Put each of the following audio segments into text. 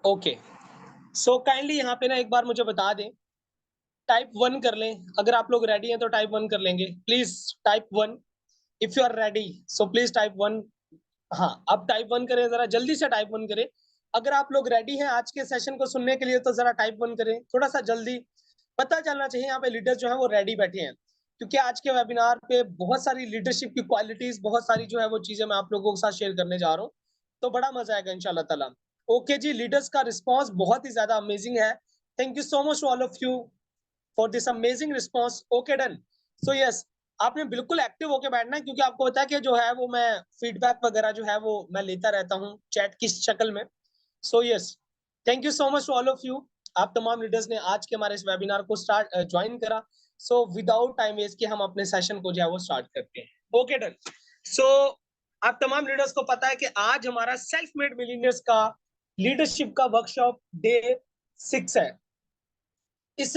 Okay, so kindly यहाँ पे ना एक बार मुझे बता दें, टाइप 1 कर लें। अगर आप लोग रेडी हैं तो टाइप 1 कर लेंगे। Please type 1 if you are ready, so please type 1। हाँ, अब टाइप 1 करें, ज़रा जल्दी से टाइप 1 करें। अगर आप लोग रेडी हैं आज के सेशन को सुनने के लिए तो ज़रा टाइप 1 करें, थोड़ा-सा जल्दी। पता चलना चाहिए यहाँ पे लीडर्स जो हैं वो रेडी बैठे हैं। क्योंकि आज के वेबिनार पे बहुत सारी लीडरशिप की क्वालिटीज़, बहुत सारी जो है वो चीज़ें मैं आप लोगों के साथ शेयर करने जा रहा हूँ। तो बड़ा मज़ा आएगा इंशाल्लाह ताला। ओके जी, लीडर्स का रिस्पॉन्स बहुत ही ज़्यादा अमेजिंग है। Thank you so much to all of you for this amazing response. Okay done. So yes, आपने बिल्कुल एक्टिव होके बैठना है क्योंकि आपको पता है कि जो है वो मैं फीडबैक वगैरह जो है वो मैं लेता रहता हूँ चैट की शक्ल में। So yes, thank you so much to all of you. आप तमाम लीडर्स ने आज के हमारे इस वेबिनार को स्टार्ट ज्वाइन करा। सो विदाउट टाइम वेस्ट के हम अपने सेशन को जो है वो स्टार्ट करते हैं। Okay done. सो आप तमाम लीडर्स को पता है कि आज हमारा सेल्फ मेड मिलियनियर्स का लीडरशिप का वर्कशॉप डे 6 है। इस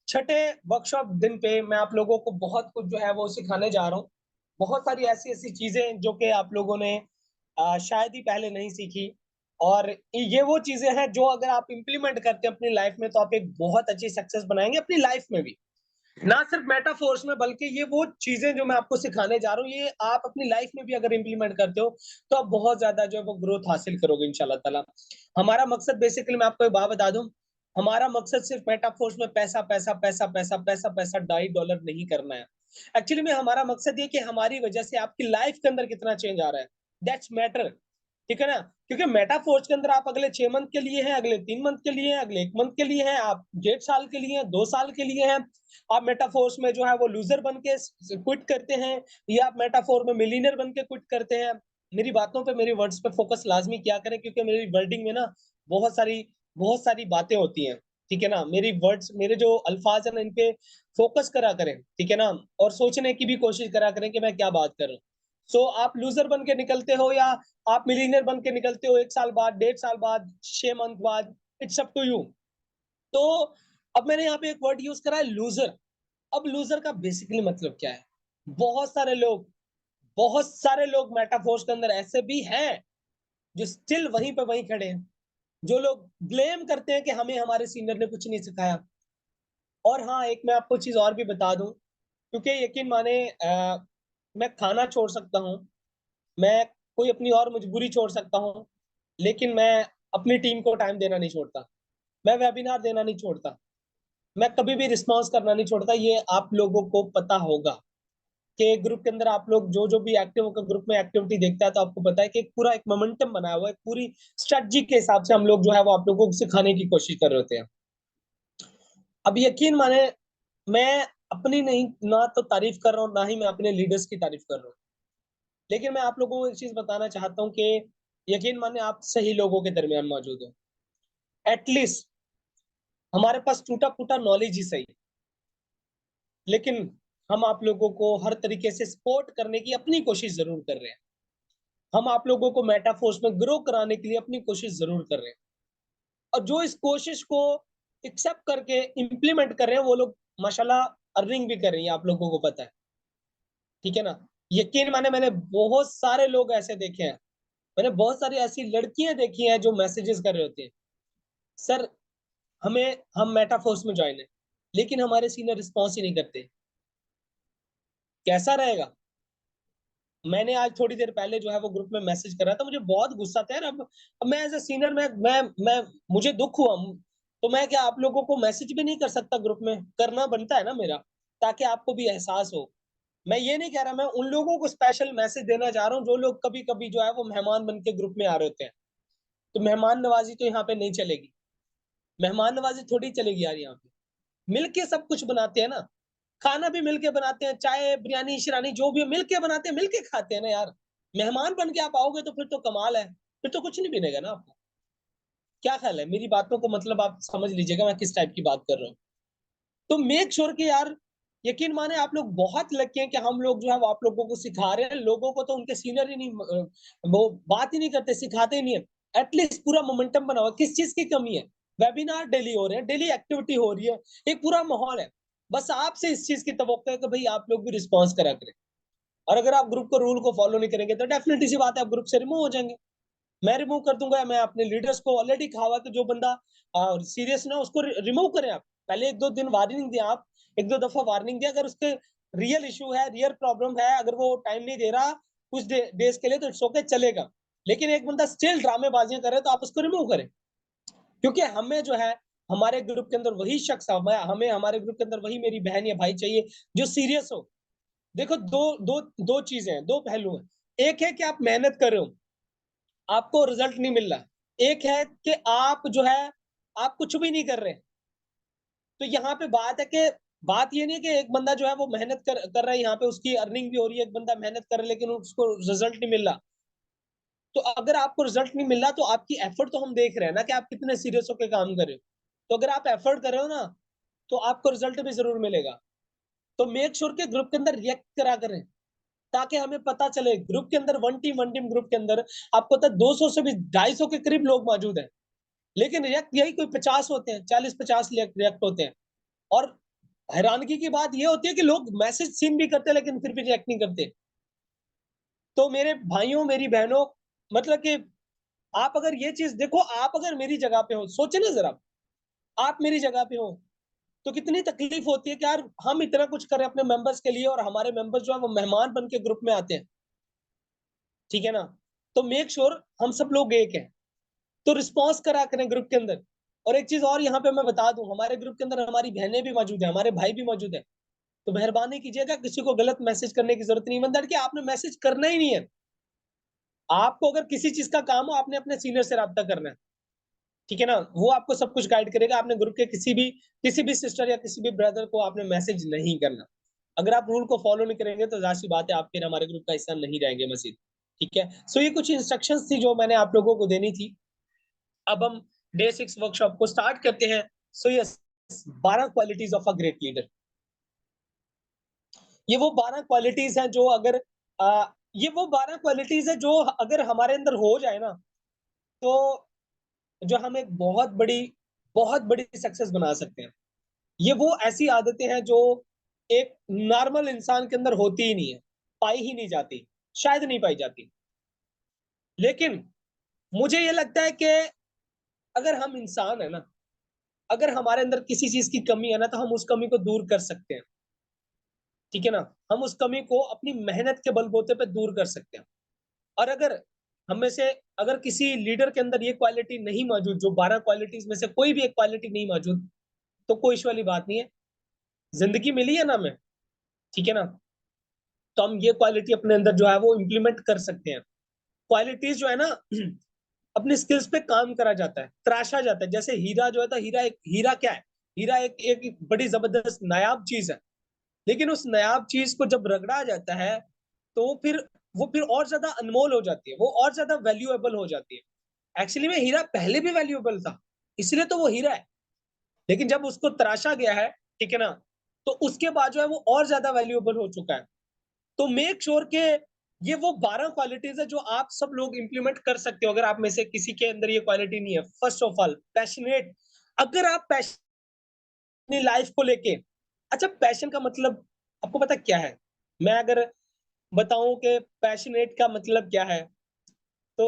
छठे वर्कशॉप दिन पे मैं आप लोगों को बहुत कुछ जो है वो सिखाने जा रहा हूँ। बहुत सारी ऐसी-ऐसी चीज़ें जो कि आप लोगों ने शायद ही पहले नहीं सीखी, और ये वो चीज़ें हैं जो अगर आप इम्प्लीमेंट करते हैं अपनी लाइफ में तो आप एक बहुत अच्छी सक्सेस बनाएँगे अपनी लाइफ में भी। ना सिर्फ मेटाफोर्स में, बल्कि ये वो चीज़ें जो मैं आपको सिखाने जा रहा हूँ, ये आप अपनी लाइफ में भी अगर इम्प्लीमेंट करते हो, तो आप बहुत ज़्यादा जो है वो ग्रोथ हासिल करोगे इंशाल्लाह ताला। हमारा मकसद बेसिकली मैं आपको एक बात बता दूँ, हमारा मकसद सिर्फ मेटाफोर्स में पैसा, पैसा, पैसा, पैसा, पैसा, पैसा, $2.5 नहीं करना है। एक्चुअली में हमारा मकसद ये कि हमारी वजह से आपकी लाइफ के अंदर कितना चेंज आ रहा है, दैट्स मैटर। ठीक है ना? क्योंकि मेटाफोर्स के अंदर आप अगले 6 मंथ के लिए हैं, अगले 3 मंथ के लिए हैं, अगले 1 मंथ के लिए हैं, आप 1.5 साल के लिए हैं, 2 साल के लिए हैं। आप मेटाफोर्स में जो है वो लूज़र बन के क्विट करते हैं, या आप मेटाफोर में मिलियनेयर बन के क्विट करते हैं। मेरी बातों पे, मेरी वर्ड्स पे फोकस लाज़मी किया करें क्योंकि मेरी वर्डिंग में ना बहुत सारी बहुत सारी बातें होती हैं। ठीक है ना? मेरी वर्ड्स, मेरे जो अल्फाज़ हैं ना, इन पे फोकस करा करें। ठीक है ना? और सोचने की भी कोशिश करा करें कि मैं क्या बात कर रहा हूँ। सो आप लूज़र बन के निकलते हो या आप मिलियनेयर बन के निकलते हो 1 साल बाद, 1.5 साल बाद, 6 मंथ बाद, इट्स अप टू यू। तो अब मैंने यहाँ पे एक वर्ड यूज़ करा है लूज़र। अब लूज़र का बेसिकली मतलब क्या है? बहुत सारे लोग बहुत सारे लोग मेटाफोर्स के अंदर ऐसे भी हैं, जो स्टिल वहीं पे वहीं खड़े हैं। जो लोग ब्लेम करते हैं कि हमें हमारे सीनियर ने कुछ नहीं सिखाया। और हाँ, एक मैं आपको चीज़ और भी बता दूँ, क्योंकि यकीन माने मैं खाना छोड़ सकता हूँ, मैं कोई अपनी और मजबूरी छोड़ सकता हूँ, लेकिन मैं अपनी टीम को टाइम देना नहीं छोड़ता। मैं वेबिनार देना नहीं छोड़ता। मैं कभी भी रिस्पॉन्स करना नहीं छोड़ता, ये आप लोगों को पता होगा कि ग्रुप के अंदर आप लोग जो-जो भी एक्टिव होकर ग्रुप में एक्टिविटी देखता है, तो आपको पता है कि एक पूरा एक मोमेंटम बनाया हुआ है, पूरी स्ट्रैटेजी के हिसाब से हम लोग जो है वो आप लोगों को सिखाने की कोशिश कर रहे होते हैं। अब यकीन माने, मैं अपनी नहीं ना तो तारीफ़ कर रहा हूँ, ना ही मैं अपने लीडर्स की तारीफ़ कर रहा हूँ। लेकिन मैं आप लोगों को एक चीज़ बताना चाहता हूँ कि यकीन मानिए आप सही लोगों के दरमियान मौजूद हो। एट लीस्ट हमारे पास टूटा-फूटा नॉलेज ही सही, लेकिन हम आप लोगों को हर तरीके से सपोर्ट करने की अपनी कोशिश ज़रूर कर रहे हैं। हम आप लोगों को मेटाफोर्स में ग्रो कराने के लिए अपनी कोशिश ज़रूर कर रहे हैं। और जो इस कोशिश को एक्सेप्ट करके इम्प्लीमेंट कर रहे हैं, वो लोग माशाल्लाह अर्निंग भी कर रही हैं, आप लोगों को पता है। ठीक है ना? यकीन माने, मैंने बहुत सारे लोग ऐसे देखे हैं। मैंने बहुत सारी ऐसी लड़कियाँ देखी हैं जो मैसेजेस कर रहे होते हैं, "सर, हम मेटाफोर्स में जॉइन हैं, लेकिन हमारे सीनियर रिस्पॉन्स ही नहीं करते। कैसा रहेगा?" मैंने आज थोड़ी देर पहले जो है वो ग्रुप में मैसेज करा था, मुझे बहुत गुस्सा था यार। अब मैं एज़ अ सीनियर, मैं मुझे दुःख हुआ। तो मैं क्या आप लोगों को मैसेज भी नहीं कर सकता ग्रुप में? करना बनता है ना मेरा, ताकि आपको भी एहसास हो। मैं ये नहीं कह रहा, मैं उन लोगों को स्पेशल मैसेज देना चाह रहा हूँ जो लोग कभी-कभी जो है वो मेहमान बन के ग्रुप में आ रहे होते हैं। तो मेहमान नवाज़ी तो यहाँ पे नहीं चलेगी। मेहमान नवाज़ी थोड़ी चलेगी यार यहाँ पे। मिल के सब कुछ बनाते हैं ना। खाना भी मिल के बनाते हैं, चाय, बिरयानी-शिरानी जो भी है मिल के बनाते हैं, मिल के खाते हैं ना यार। मेहमान बन के आप आओगे तो फिर तो कमाल है, फिर तो कुछ नहीं मिलेगा ना आपको। क्या ख़्याल है? मेरी बातों को मतलब आप समझ लीजिएगा मैं किस टाइप की बात कर रहा हूँ। तो मेक श्योर कि यार, यकीन माने आप लोग बहुत लकी हैं कि हम लोग जो है वो आप लोगों को सिखा रहे हैं। लोगों को तो उनके सीनियर ही नहीं वो बात ही नहीं करते, सिखाते ही नहीं है। एट लीस्ट पूरा मोमेंटम बना हुआ है, किस चीज़ की कमी है? वेबिनार डेली हो रहे हैं, डेली एक्टिविटी हो रही है, एक पूरा माहौल है। बस आपसे इस चीज़ की तवक्को है कि भई आप लोग भी रिस्पॉन्स करा करें। और अगर आप ग्रुप को रूल को फॉलो नहीं करेंगे तो डेफिनिटली सी बात है आप ग्रुप से रिमूव हो जाएँगे। मैं रिमूव कर दूंगा, या मैं अपने लीडर्स को ऑलरेडी कहा हुआ कि जो बंदा सीरियस ना उसको रिमूव करें। आप पहले 1-2 दिन वार्निंग दें, आप 1-2 दफा वार्निंग दें। अगर उसके रियल इशू है, रियल प्रॉब्लम है, अगर वो टाइम नहीं दे रहा कुछ डेज के लिए, तो इट्स ओके, चलेगा। लेकिन एक बंदा स्टिल ड्रामेबाजियां करे तो आप उसको रिमूव करें, क्योंकि हमें जो है हमारे ग्रुप के अंदर वही शख्स, हमें हमारे ग्रुप के अंदर वही मेरी बहन या भाई चाहिए जो सीरियस हो। देखो, दो दो दो चीजें हैं, दो पहलू हैं। एक है कि आप मेहनत कर रहे हो, आपको रिजल्ट नहीं मिल रहा। एक है कि आप जो है आप कुछ भी नहीं कर रहे। तो यहाँ पे बात है कि बात ये नहीं है कि एक बंदा जो है वो मेहनत कर रहा है, यहाँ पे उसकी अर्निंग भी हो रही है, एक बंदा मेहनत कर रहा है लेकिन उसको रिजल्ट नहीं मिल रहा। तो अगर आपको रिजल्ट नहीं मिल रहा तो आपकी एफर्ट तो हम देख रहे हैं ना कि आप कितने सीरियस होकर काम कर रहे हो। तो अगर आप एफर्ट कर रहे हो ना, तो आपको रिजल्ट भी जरूर मिलेगा। तो मेक श्योर के ग्रुप के अंदर रिएक्ट करा करें, ताकि हमें पता चले। ग्रुप के अंदर वन टीम ग्रुप के अंदर आपको पता है 200 से भी 250 के करीब लोग मौजूद हैं, लेकिन रिएक्ट यही कोई 50 होते हैं, 40-50 रिएक्ट होते हैं। और हैरानगी की बात यह होती है कि लोग मैसेज सीन भी करते हैं लेकिन फिर भी रिएक्ट नहीं करते। तो मेरे भाइयों, मेरी बहनों, मतलब कि आप अगर ये चीज देखो, आप अगर मेरी जगह पे हो, सोचे ना जरा, आप मेरी जगह पे हो तो कितनी तकलीफ होती है कि यार हम इतना कुछ करें अपने मेंबर्स के लिए और हमारे मेंबर्स जो है वो मेहमान बन के ग्रुप में आते हैं, ठीक है ना। तो मेक श्योर हम सब लोग एक हैं, तो रिस्पॉन्स करा करें ग्रुप के अंदर। और एक चीज और यहाँ पे मैं बता दूं, हमारे ग्रुप के अंदर हमारी बहनें भी मौजूद है, हमारे भाई भी मौजूद है। तो मेहरबानी कीजिएगा, किसी को गलत मैसेज करने की जरूरत नहीं। ईमानदार कि आपने मैसेज करना ही नहीं है। आपको अगर किसी चीज का काम हो, आपने अपने सीनियर से रब्ता करना है, ठीक है ना। वो आपको सब कुछ गाइड करेगा। आपने ग्रुप के किसी भी सिस्टर या किसी भी ब्रदर को आपने मैसेज नहीं करना। अगर आप रूल को फॉलो नहीं करेंगे तो जाहिर सी बात है आप फिर हमारे ग्रुप का हिस्सा नहीं रहेंगे मजीद, ठीक है। सो ये कुछ इंस्ट्रक्शंस थी जो मैंने आप लोगों को देनी थी। अब हम डे 6 वर्कशॉप को स्टार्ट करते हैं। So yes, 12 qualities of a great leader. ये वो 12 क्वालिटीज हैं जो अगर ये वो 12 क्वालिटीज है जो अगर हमारे अंदर हो जाए ना, तो जो हम एक बहुत बड़ी सक्सेस बना सकते हैं। ये वो ऐसी आदतें हैं जो एक नॉर्मल इंसान के अंदर होती ही नहीं है, पाई ही नहीं जाती, शायद नहीं पाई जाती। लेकिन मुझे ये लगता है कि अगर हम इंसान है ना, अगर हमारे अंदर किसी चीज की कमी है ना, तो हम उस कमी को दूर कर सकते हैं, ठीक है ना। हम उस कमी को अपनी मेहनत के बलबूते पे दूर कर सकते हैं। और अगर हम में से अगर किसी लीडर के अंदर ये क्वालिटी नहीं मौजूद, जो 12 क्वालिटीज में से कोई भी एक क्वालिटी नहीं मौजूद, तो कोई इश्यू वाली बात नहीं है। जिंदगी मिली है ना हमें, ठीक है ना। तो हम ये क्वालिटी अपने अंदर जो है वो इम्प्लीमेंट कर सकते हैं। क्वालिटीज जो है ना, अपने स्किल्स पे काम करा जाता है, तराशा जाता है। जैसे हीरा जो है, तो हीरा क्या है? हीरा एक बड़ी जबरदस्त नायाब चीज है। लेकिन उस नायाब चीज को जब रगड़ा जाता है, तो वो फिर और ज्यादा अनमोल हो जाती है, वो और ज्यादा वैल्यूएबल हो जाती है। एक्चुअली में हीरा पहले भी वैल्यूएबल था, इसलिए तो वो हीरा है। लेकिन जब उसको तराशा गया है, ठीक है ना, तो उसके बाद जो है वो और ज्यादा वैल्यूएबल हो चुका है। तो मेक श्योर के ये वो 12 क्वालिटीज है जो आप सब लोग इंप्लीमेंट कर सकते हो। अगर आप में से किसी के अंदर ये क्वालिटी नहीं है, फर्स्ट ऑफ ऑल पैशनेट। अगर आप पैशन अपनी लाइफ को लेके, अच्छा पैशन का मतलब आपको पता क्या है? मैं अगर बताऊं कि पैशनेट का मतलब क्या है, तो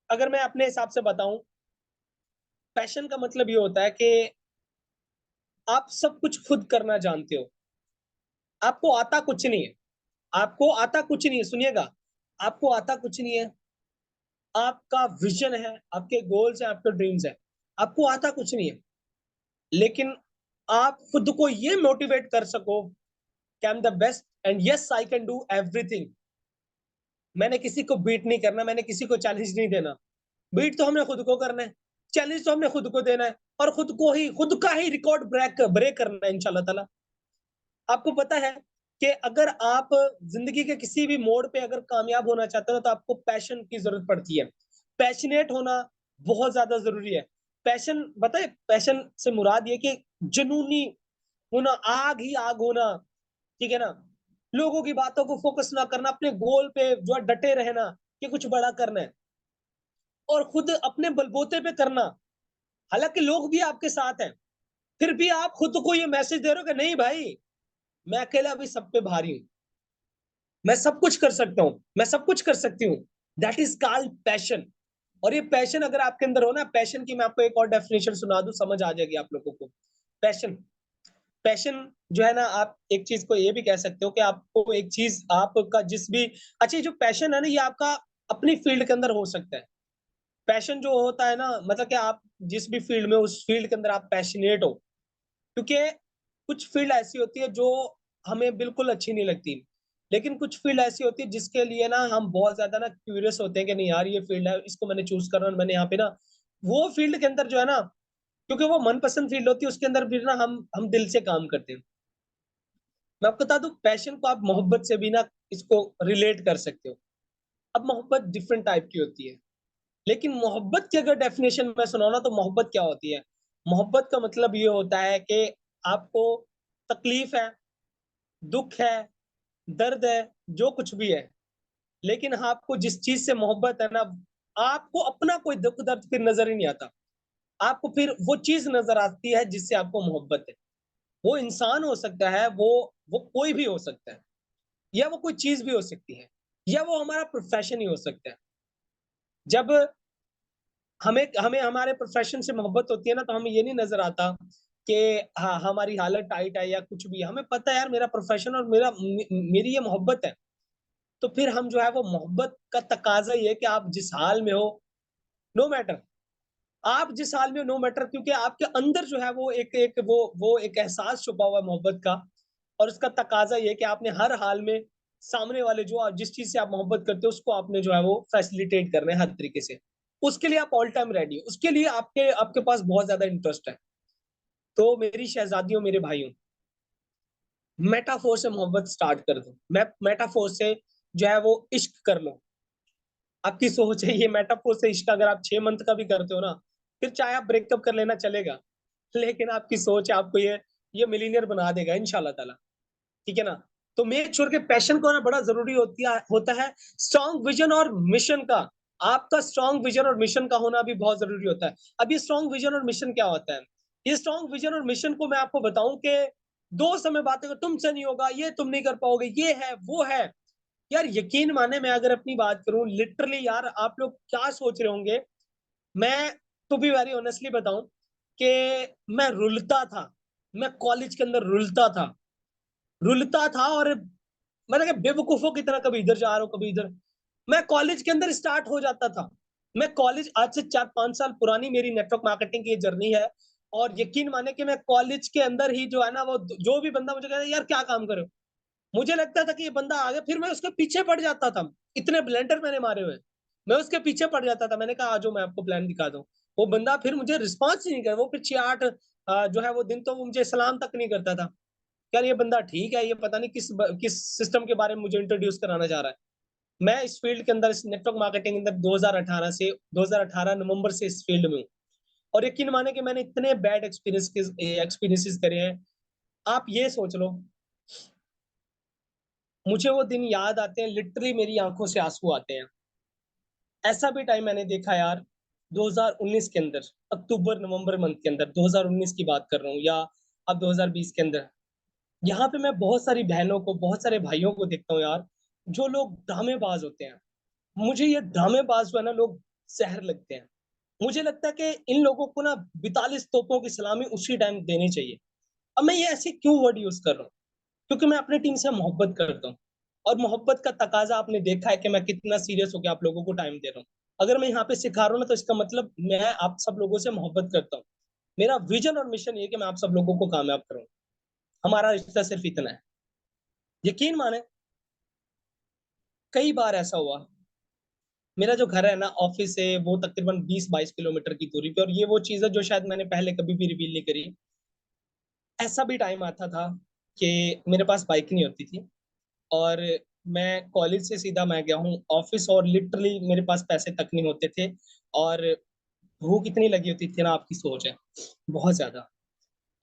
अगर मैं अपने हिसाब से बताऊं, पैशन का मतलब ये होता है कि आप सब कुछ खुद करना जानते हो, आपको आता कुछ नहीं है। आपको आता कुछ नहीं है, सुनिएगा, आपको आता कुछ नहीं है। आपका विजन है, आपके गोल्स हैं, आपके ड्रीम्स हैं, आपको आता कुछ नहीं है। लेकिन आप खुद को ये मोटिवेट कर सको कि I am the best and yes I can do everything. मैंने किसी को बीट नहीं करना, मैंने किसी को चैलेंज नहीं देना। बीट तो हमने खुद को करना है, चैलेंज तो हमने खुद को देना है, और खुद का ही रिकॉर्ड ब्रेक ब्रेक करना है इंशाल्लाह ताला। आपको पता है कि अगर आप जिंदगी के किसी भी मोड़ पे अगर कामयाब होना चाहते हो, तो आपको पैशन की जरूरत पड़ती है। पैशनेट होना बहुत ज्यादा जरूरी है। पैशन, बताए पैशन से मुराद ये कि जुनूनी होना, आग ही आग होना, ठीक है ना। लोगों की बातों को फोकस ना करना, अपने गोल पे जो है डटे रहना कि कुछ बड़ा करना है, और खुद अपने बलबूते पे करना। हालांकि लोग भी आपके साथ हैं, फिर भी आप खुद को ये मैसेज दे रहे हो कि नहीं भाई, मैं अकेला भी सब पे भारी हूं, मैं सब कुछ कर सकता हूँ, मैं सब कुछ कर सकती हूँ। That is called passion. और ये पैशन अगर आपके अंदर हो ना, पैशन की मैं आपको एक और डेफिनेशन सुना दूं, समझ आ जाएगी आप लोगों को। पैशन, पैशन जो है ना, आप एक चीज को ये भी कह सकते हो कि आपको एक चीज आपका जिस भी, अच्छा ये जो पैशन है ना, ये आपका अपनी फील्ड के अंदर हो सकता है। पैशन जो होता है ना, मतलब कि आप जिस भी फील्ड में, उस फील्ड के अंदर आप पैशनेट हो। क्योंकि कुछ फील्ड ऐसी होती है जो हमें बिल्कुल अच्छी नहीं लगती, लेकिन कुछ फील्ड ऐसी होती है जिसके लिए ना हम बहुत ज्यादा ना क्यूरियस होते हैं कि नहीं यार, ये फील्ड है, इसको मैंने चूज करना, और मैंने यहाँ पे ना वो फील्ड के अंदर जो है ना, क्योंकि वो मनपसंद फील्ड होती है, उसके अंदर भी ना हम दिल से काम करते हैं। मैं आपको बता दूं, पैशन को आप मोहब्बत से भी ना इसको रिलेट कर सकते हो। अब मोहब्बत डिफरेंट टाइप की होती है, लेकिन मोहब्बत की अगर डेफिनेशन मैं सुनाऊं ना, तो मोहब्बत क्या होती है? मोहब्बत का मतलब ये होता है कि आपको तकलीफ है, दुख है, दर्द है, जो कुछ भी है, लेकिन हाँ, आपको जिस चीज से मोहब्बत है ना, आपको अपना कोई दुख दर्द फिर नजर ही नहीं आता। आपको फिर वो चीज नजर आती है जिससे आपको मोहब्बत है। वो इंसान हो सकता है, वो कोई भी हो सकता है, या वो कोई चीज भी हो सकती है, या वो हमारा प्रोफेशन ही हो सकता है। जब हमें हमें हमारे प्रोफेशन से मोहब्बत होती है ना, तो हमें ये नहीं नजर आता कि हाँ हमारी हालत टाइट है या कुछ भी, हमें पता है यार मेरा प्रोफेशन और मेरी ये मोहब्बत है। तो फिर हम जो है वो मोहब्बत का तकाजा ये है कि आप जिस हाल में हो, नो मैटर, आप जिस हाल में हो नो मैटर, क्योंकि आपके अंदर जो है वो एक एक वो एक एहसास छुपा हुआ है मोहब्बत का। और उसका तकाजा ये है कि आपने हर हाल में सामने वाले जो जिस चीज से आप मोहब्बत करते हो, उसको आपने जो है वो फैसिलिटेट करना है हर तरीके से। उसके लिए आप ऑल टाइम रेडी हो, उसके लिए आपके आपके पास बहुत ज्यादा इंटरेस्ट है। तो मेरी शहजादियों, मेरे भाइयों, मेटाफोर से मोहब्बत स्टार्ट कर दो। मैं मेटाफोर से जो है वो इश्क कर लो। आपकी सोच है ये मेटाफोर से इश्क, अगर आप 6 मंथ का भी करते हो ना, फिर चाहे आप ब्रेकअप कर लेना चलेगा, लेकिन आपकी सोच है, आपको ये मिलीनियर बना देगा इंशाल्लाह ताला। ठीक है ना? तो मेक श्योर के पैशन को ना बड़ा जरूरी होता है स्ट्रॉन्ग विजन और मिशन का। आपका स्ट्रॉन्ग विजन और मिशन का होना भी बहुत जरूरी होता है। अब ये स्ट्रॉन्ग विजन और मिशन क्या होता है? ये स्ट्रॉन्ग विजन और मिशन को मैं आपको बताऊं कि दोस्त हमें बातें कर, तुमसे नहीं होगा, ये तुम नहीं कर पाओगे, ये है वो है। यार यकीन माने, मैं अगर अपनी बात करूं, लिटरली यार आप लोग क्या सोच रहे होंगे, मैं टू बी वेरी ऑनेस्टली बताऊं कि मैं रुलता था। मैं कॉलेज के अंदर रुलता था, और मैंने कहा बेवकूफों की तरह कभी इधर जा रहा हूँ, कभी इधर। मैं कॉलेज के अंदर स्टार्ट हो जाता था। मैं कॉलेज, आज से 4-5 साल पुरानी मेरी नेटवर्क मार्केटिंग की जर्नी है। और यकीन माने कि मैं कॉलेज के अंदर ही जो है ना, वो जो भी बंदा मुझे कहता है यार क्या काम करे, मुझे लगता था कि ये बंदा आ गया, फिर मैं उसके पीछे पड़ जाता था। इतने ब्लेंडर मैंने मारे हुए, मैं उसके पीछे पड़ जाता था। मैंने कहा आ जाओ, मैं आपको प्लान दिखा दूं। वो बंदा फिर मुझे रिस्पॉन्स ही नहीं कर, वो फिर 6-8 जो है वो दिन तो वो मुझे सलाम तक नहीं करता था। यार ये बंदा ठीक है, ये पता नहीं किस सिस्टम के बारे में मुझे इंट्रोड्यूस कराना चाह रहा है। मैं इस फील्ड के अंदर, इस नेटवर्क मार्केटिंग के अंदर 2018 नवंबर से इस फील्ड में हूँ। और यकीन माने कि मैंने इतने बैड एक्सपीरियंसेस करे हैं। आप ये सोच लो, मुझे वो दिन याद आते हैं, लिटरली मेरी आंखों से आंसू आते हैं। ऐसा भी टाइम मैंने देखा यार, 2019 के अंदर, अक्टूबर नवंबर मंथ के अंदर, 2019 की बात कर रहा हूँ, या अब 2020 के अंदर, यहाँ पे मैं बहुत सारी बहनों को, बहुत सारे भाइयों को देखता हूँ यार, जो लोग ड्रामेबाज होते हैं। मुझे ये ड्रामेबाज जो है ना लोग जहर लगते हैं। मुझे लगता है कि इन लोगों को ना 42 तोपों की सलामी उसी टाइम देनी चाहिए। अब मैं ये ऐसे क्यों वर्ड यूज कर रहा हूँ? क्योंकि मैं अपनी टीम से मोहब्बत करता हूँ। और मोहब्बत का तकाजा आपने देखा है कि मैं कितना सीरियस होकर आप लोगों को टाइम दे रहा हूँ। अगर मैं यहाँ पे सिखा रहा हूँ ना, तो इसका मतलब मैं आप सब लोगों से मोहब्बत करता हूँ। मेरा विजन और मिशन ये कि मैं आप सब लोगों को कामयाब करूँ। हमारा रिश्ता सिर्फ इतना है। यकीन माने, कई बार ऐसा हुआ, मेरा जो घर है ना ऑफिस से, वो तकरीबन 20-22 किलोमीटर की दूरी पे, और ये वो चीज है जो शायद मैंने पहले कभी भी रिवील नहीं करी। ऐसा भी टाइम आता था कि मेरे पास बाइक नहीं होती थी, और मैं कॉलेज से सीधा मैं गया हूँ ऑफिस, और लिटरली मेरे पास पैसे तक नहीं होते थे। और भूख इतनी लगी होती थी ना, आपकी सोच है, बहुत ज्यादा।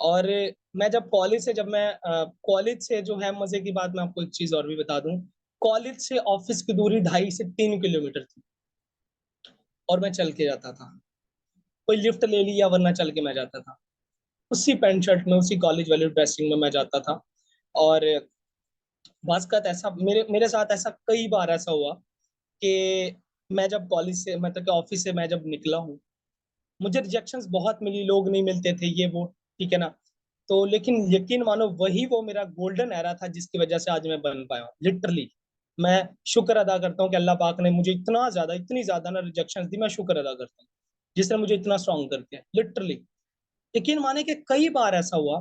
और जब मैं कॉलेज से जो है, मजे की बात मैं आपको एक चीज और भी बता दूं, कॉलेज से ऑफिस की दूरी 2.5 से 3 किलोमीटर थी, और मैं चल के जाता था। कोई लिफ्ट ले लिया, वरना चल के मैं जाता था, उसी पैंट शर्ट में, उसी कॉलेज वाली ड्रेसिंग में मैं जाता था। और बात ऐसा, मेरे मेरे साथ ऐसा कई बार ऐसा हुआ कि मैं जब कॉलेज से मतलब कि ऑफिस से मैं जब निकला हूँ, मुझे रिजेक्शंस बहुत मिली, लोग नहीं मिलते थे ये वो, ठीक है ना। तो लेकिन यकीन मानो वही वो मेरा गोल्डन एरा था जिसकी वजह से आज मैं बन पाया हूँ लिटरली। मैं शुक्र अदा करता हूँ कि अल्लाह पाक ने मुझे इतना ज्यादा, इतनी ज्यादा ना रिजेक्शंस दी। मैं शुक्र अदा करता हूँ जिसने मुझे इतना स्ट्रांग कर दिया लिटरली। यकीन माने कि कई बार ऐसा हुआ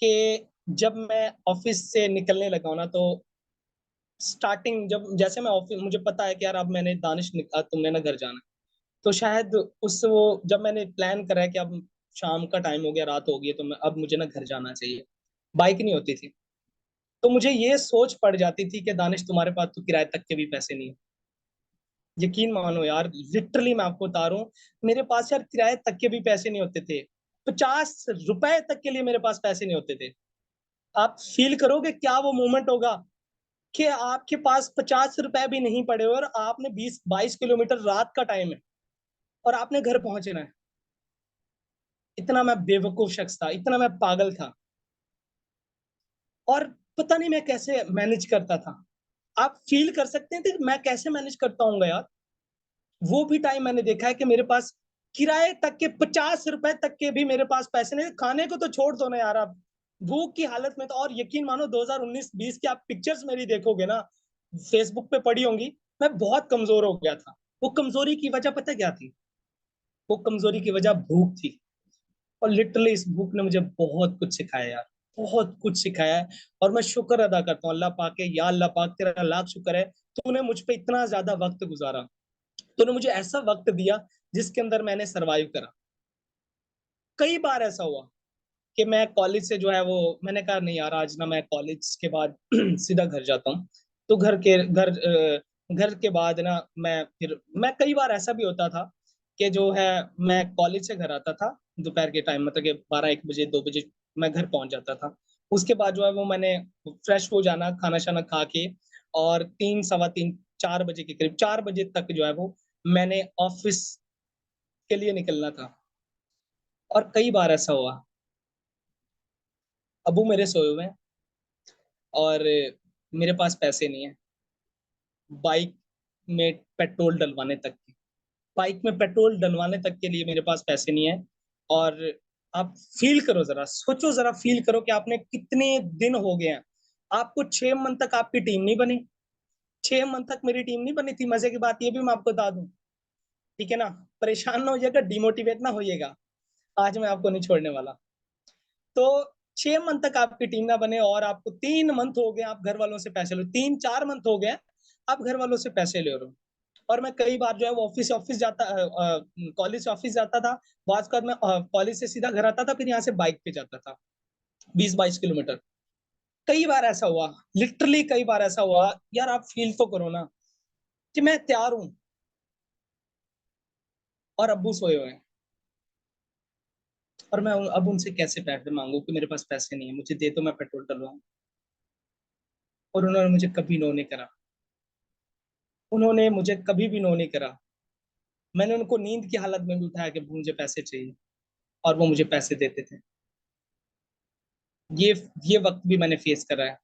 कि जब मैं ऑफिस से निकलने लगा हूं ना, तो स्टार्टिंग जब जैसे मैं ऑफिस, मुझे पता है कि यार अब मैंने तुमने ना घर जाना है। तो शायद उस वो जब मैंने प्लान करा है कि अब शाम का टाइम हो गया, रात हो गई है, तो मैं अब मुझे ना घर जाना चाहिए, बाइक नहीं होती थी। तो मुझे ये सोच पड़ जाती थी कि दानिश तुम्हारे पास तो किराए तक के भी पैसे नहीं है। यकीन मानो यार, लिटरली मैं आपको बता रहा हूँ, मेरे पास यार किराए तक के भी पैसे नहीं होते थे। 50 रुपए तक के लिए मेरे पास पैसे नहीं होते थे। आप फील करोगे क्या वो मोमेंट होगा कि आपके पास 50 रुपए भी नहीं पड़े और आपने 20-22 किलोमीटर, रात का टाइम है, और आपने घर पहुंचना है। इतना मैं बेवकूफ शख्स था, इतना मैं पागल था। और पता नहीं मैं कैसे मैनेज करता था। आप फील कर सकते हैं कि मैं कैसे मैनेज करता हूँ यार। वो भी टाइम मैंने देखा है कि मेरे पास किराए तक के 50 रुपए तक के भी मेरे पास पैसे नहीं। खाने को तो छोड़ दो ना यार, आप भूख की हालत में। तो और यकीन मानो 2019-20 की आप पिक्चर्स मेरी देखोगे ना, फेसबुक पे पड़ी होंगी, मैं बहुत कमजोर हो गया था। वो कमजोरी की वजह पता क्या थी? वो कमजोरी की वजह भूख थी। और लिटरली इस बुक ने मुझे बहुत कुछ सिखाया यार, बहुत कुछ सिखाया है। और मैं शुक्र अदा करता हूँ अल्लाह पाक के, या अल्लाह पाक तेरा लाख शुक्र है, तूने मुझ पे इतना ज्यादा वक्त गुजारा। तूने मुझे ऐसा वक्त दिया जिसके अंदर मैंने सरवाइव करा। कई बार ऐसा हुआ कि मैं कॉलेज से जो है वो, मैंने कहा नहीं यार, आज ना मैं कॉलेज के बाद सीधा घर जाता हूँ। तो घर के बाद ना मैं कई बार ऐसा भी होता था कि जो है, मैं कॉलेज से घर आता था दोपहर के टाइम, मतलब कि 12-1 बजे 2 बजे मैं घर पहुंच जाता था। उसके बाद जो है वो मैंने फ्रेश हो जाना, खाना शाना खा के, और 3, 3:15, 4 बजे के करीब, 4 बजे तक जो है वो मैंने ऑफिस के लिए निकलना था। और कई बार ऐसा हुआ, अबू मेरे सोए हुए हैं और मेरे पास पैसे नहीं है बाइक में पेट्रोल डलवाने तक के। बाइक में पेट्रोल डलवाने तक के लिए मेरे पास पैसे नहीं है। और आप फील करो जरा, सोचो जरा, फील करो कि आपने कितने दिन हो गए हैं, आपको 6 मंथ तक आपकी टीम नहीं बनी। 6 मंथ तक मेरी टीम नहीं बनी थी। मजे की बात ये भी मैं आपको बता दूं, ठीक है ना। परेशान ना होइएगा, डिमोटिवेट ना होइएगा, आज मैं आपको नहीं छोड़ने वाला। तो 6 मंथ तक आपकी टीम ना बने, और आपको 3 मंथ हो गए आप घर वालों से पैसे लो, 3-4 मंथ हो गए आप घर वालों से पैसे ले रहे हो। और मैं कई बार जो है वो ऑफिस ऑफिस जाता, कॉलेज से ऑफिस जाता था, बाद में कॉलेज से सीधा घर आता था, फिर यहाँ से बाइक पे जाता था 20-22 किलोमीटर। कई बार ऐसा हुआ, लिटरली कई बार ऐसा हुआ यार, आप फील तो करो ना कि मैं तैयार हूँ और अब्बू सोए हुए हैं, और मैं अब उनसे कैसे पैसे मांगू कि मेरे पास पैसे नहीं है, मुझे दे तो मैं पेट्रोल डलवाऊं। और उन्होंने मुझे कभी नो नहीं करा। उन्होंने मुझे कभी भी नो नहीं करा। मैंने उनको नींद की हालत में भी उठाया कि मुझे पैसे चाहिए, और वो मुझे पैसे देते थे। ये ये वक्त भी मैंने फेस करा है।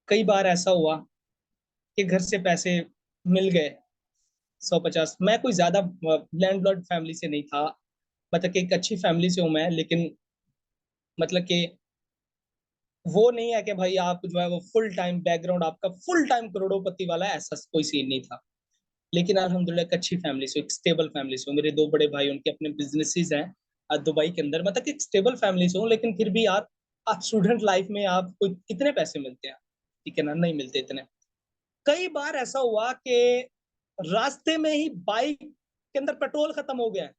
कई बार ऐसा हुआ कि घर से पैसे मिल गए, 150। मैं कोई ज्यादा लैंडलॉर्ड फैमिली से नहीं था, मतलब कि एक अच्छी फैमिली से हूं मैं, लेकिन मतलब कि वो नहीं है कि भाई आप जो है वो फुल टाइम बैकग्राउंड आपका फुल टाइम करोड़ोंपति वाला है, ऐसा कोई सीन नहीं था। लेकिन अल्हम्दुलिल्लाह एक अच्छी फैमिली से, एक स्टेबल फैमिली से हूँ। मेरे 2 बड़े भाई, उनके अपने बिजनेसेस हैं दुबई के अंदर, मतलब कि एक स्टेबल फैमिली से हूँ। लेकिन फिर भी यार, आप स्टूडेंट लाइफ में आप कोई कितने पैसे मिलते हैं, ठीक है ना, नहीं मिलते इतने। कई बार ऐसा हुआ कि रास्ते में ही बाइक के अंदर पेट्रोल खत्म हो गया है,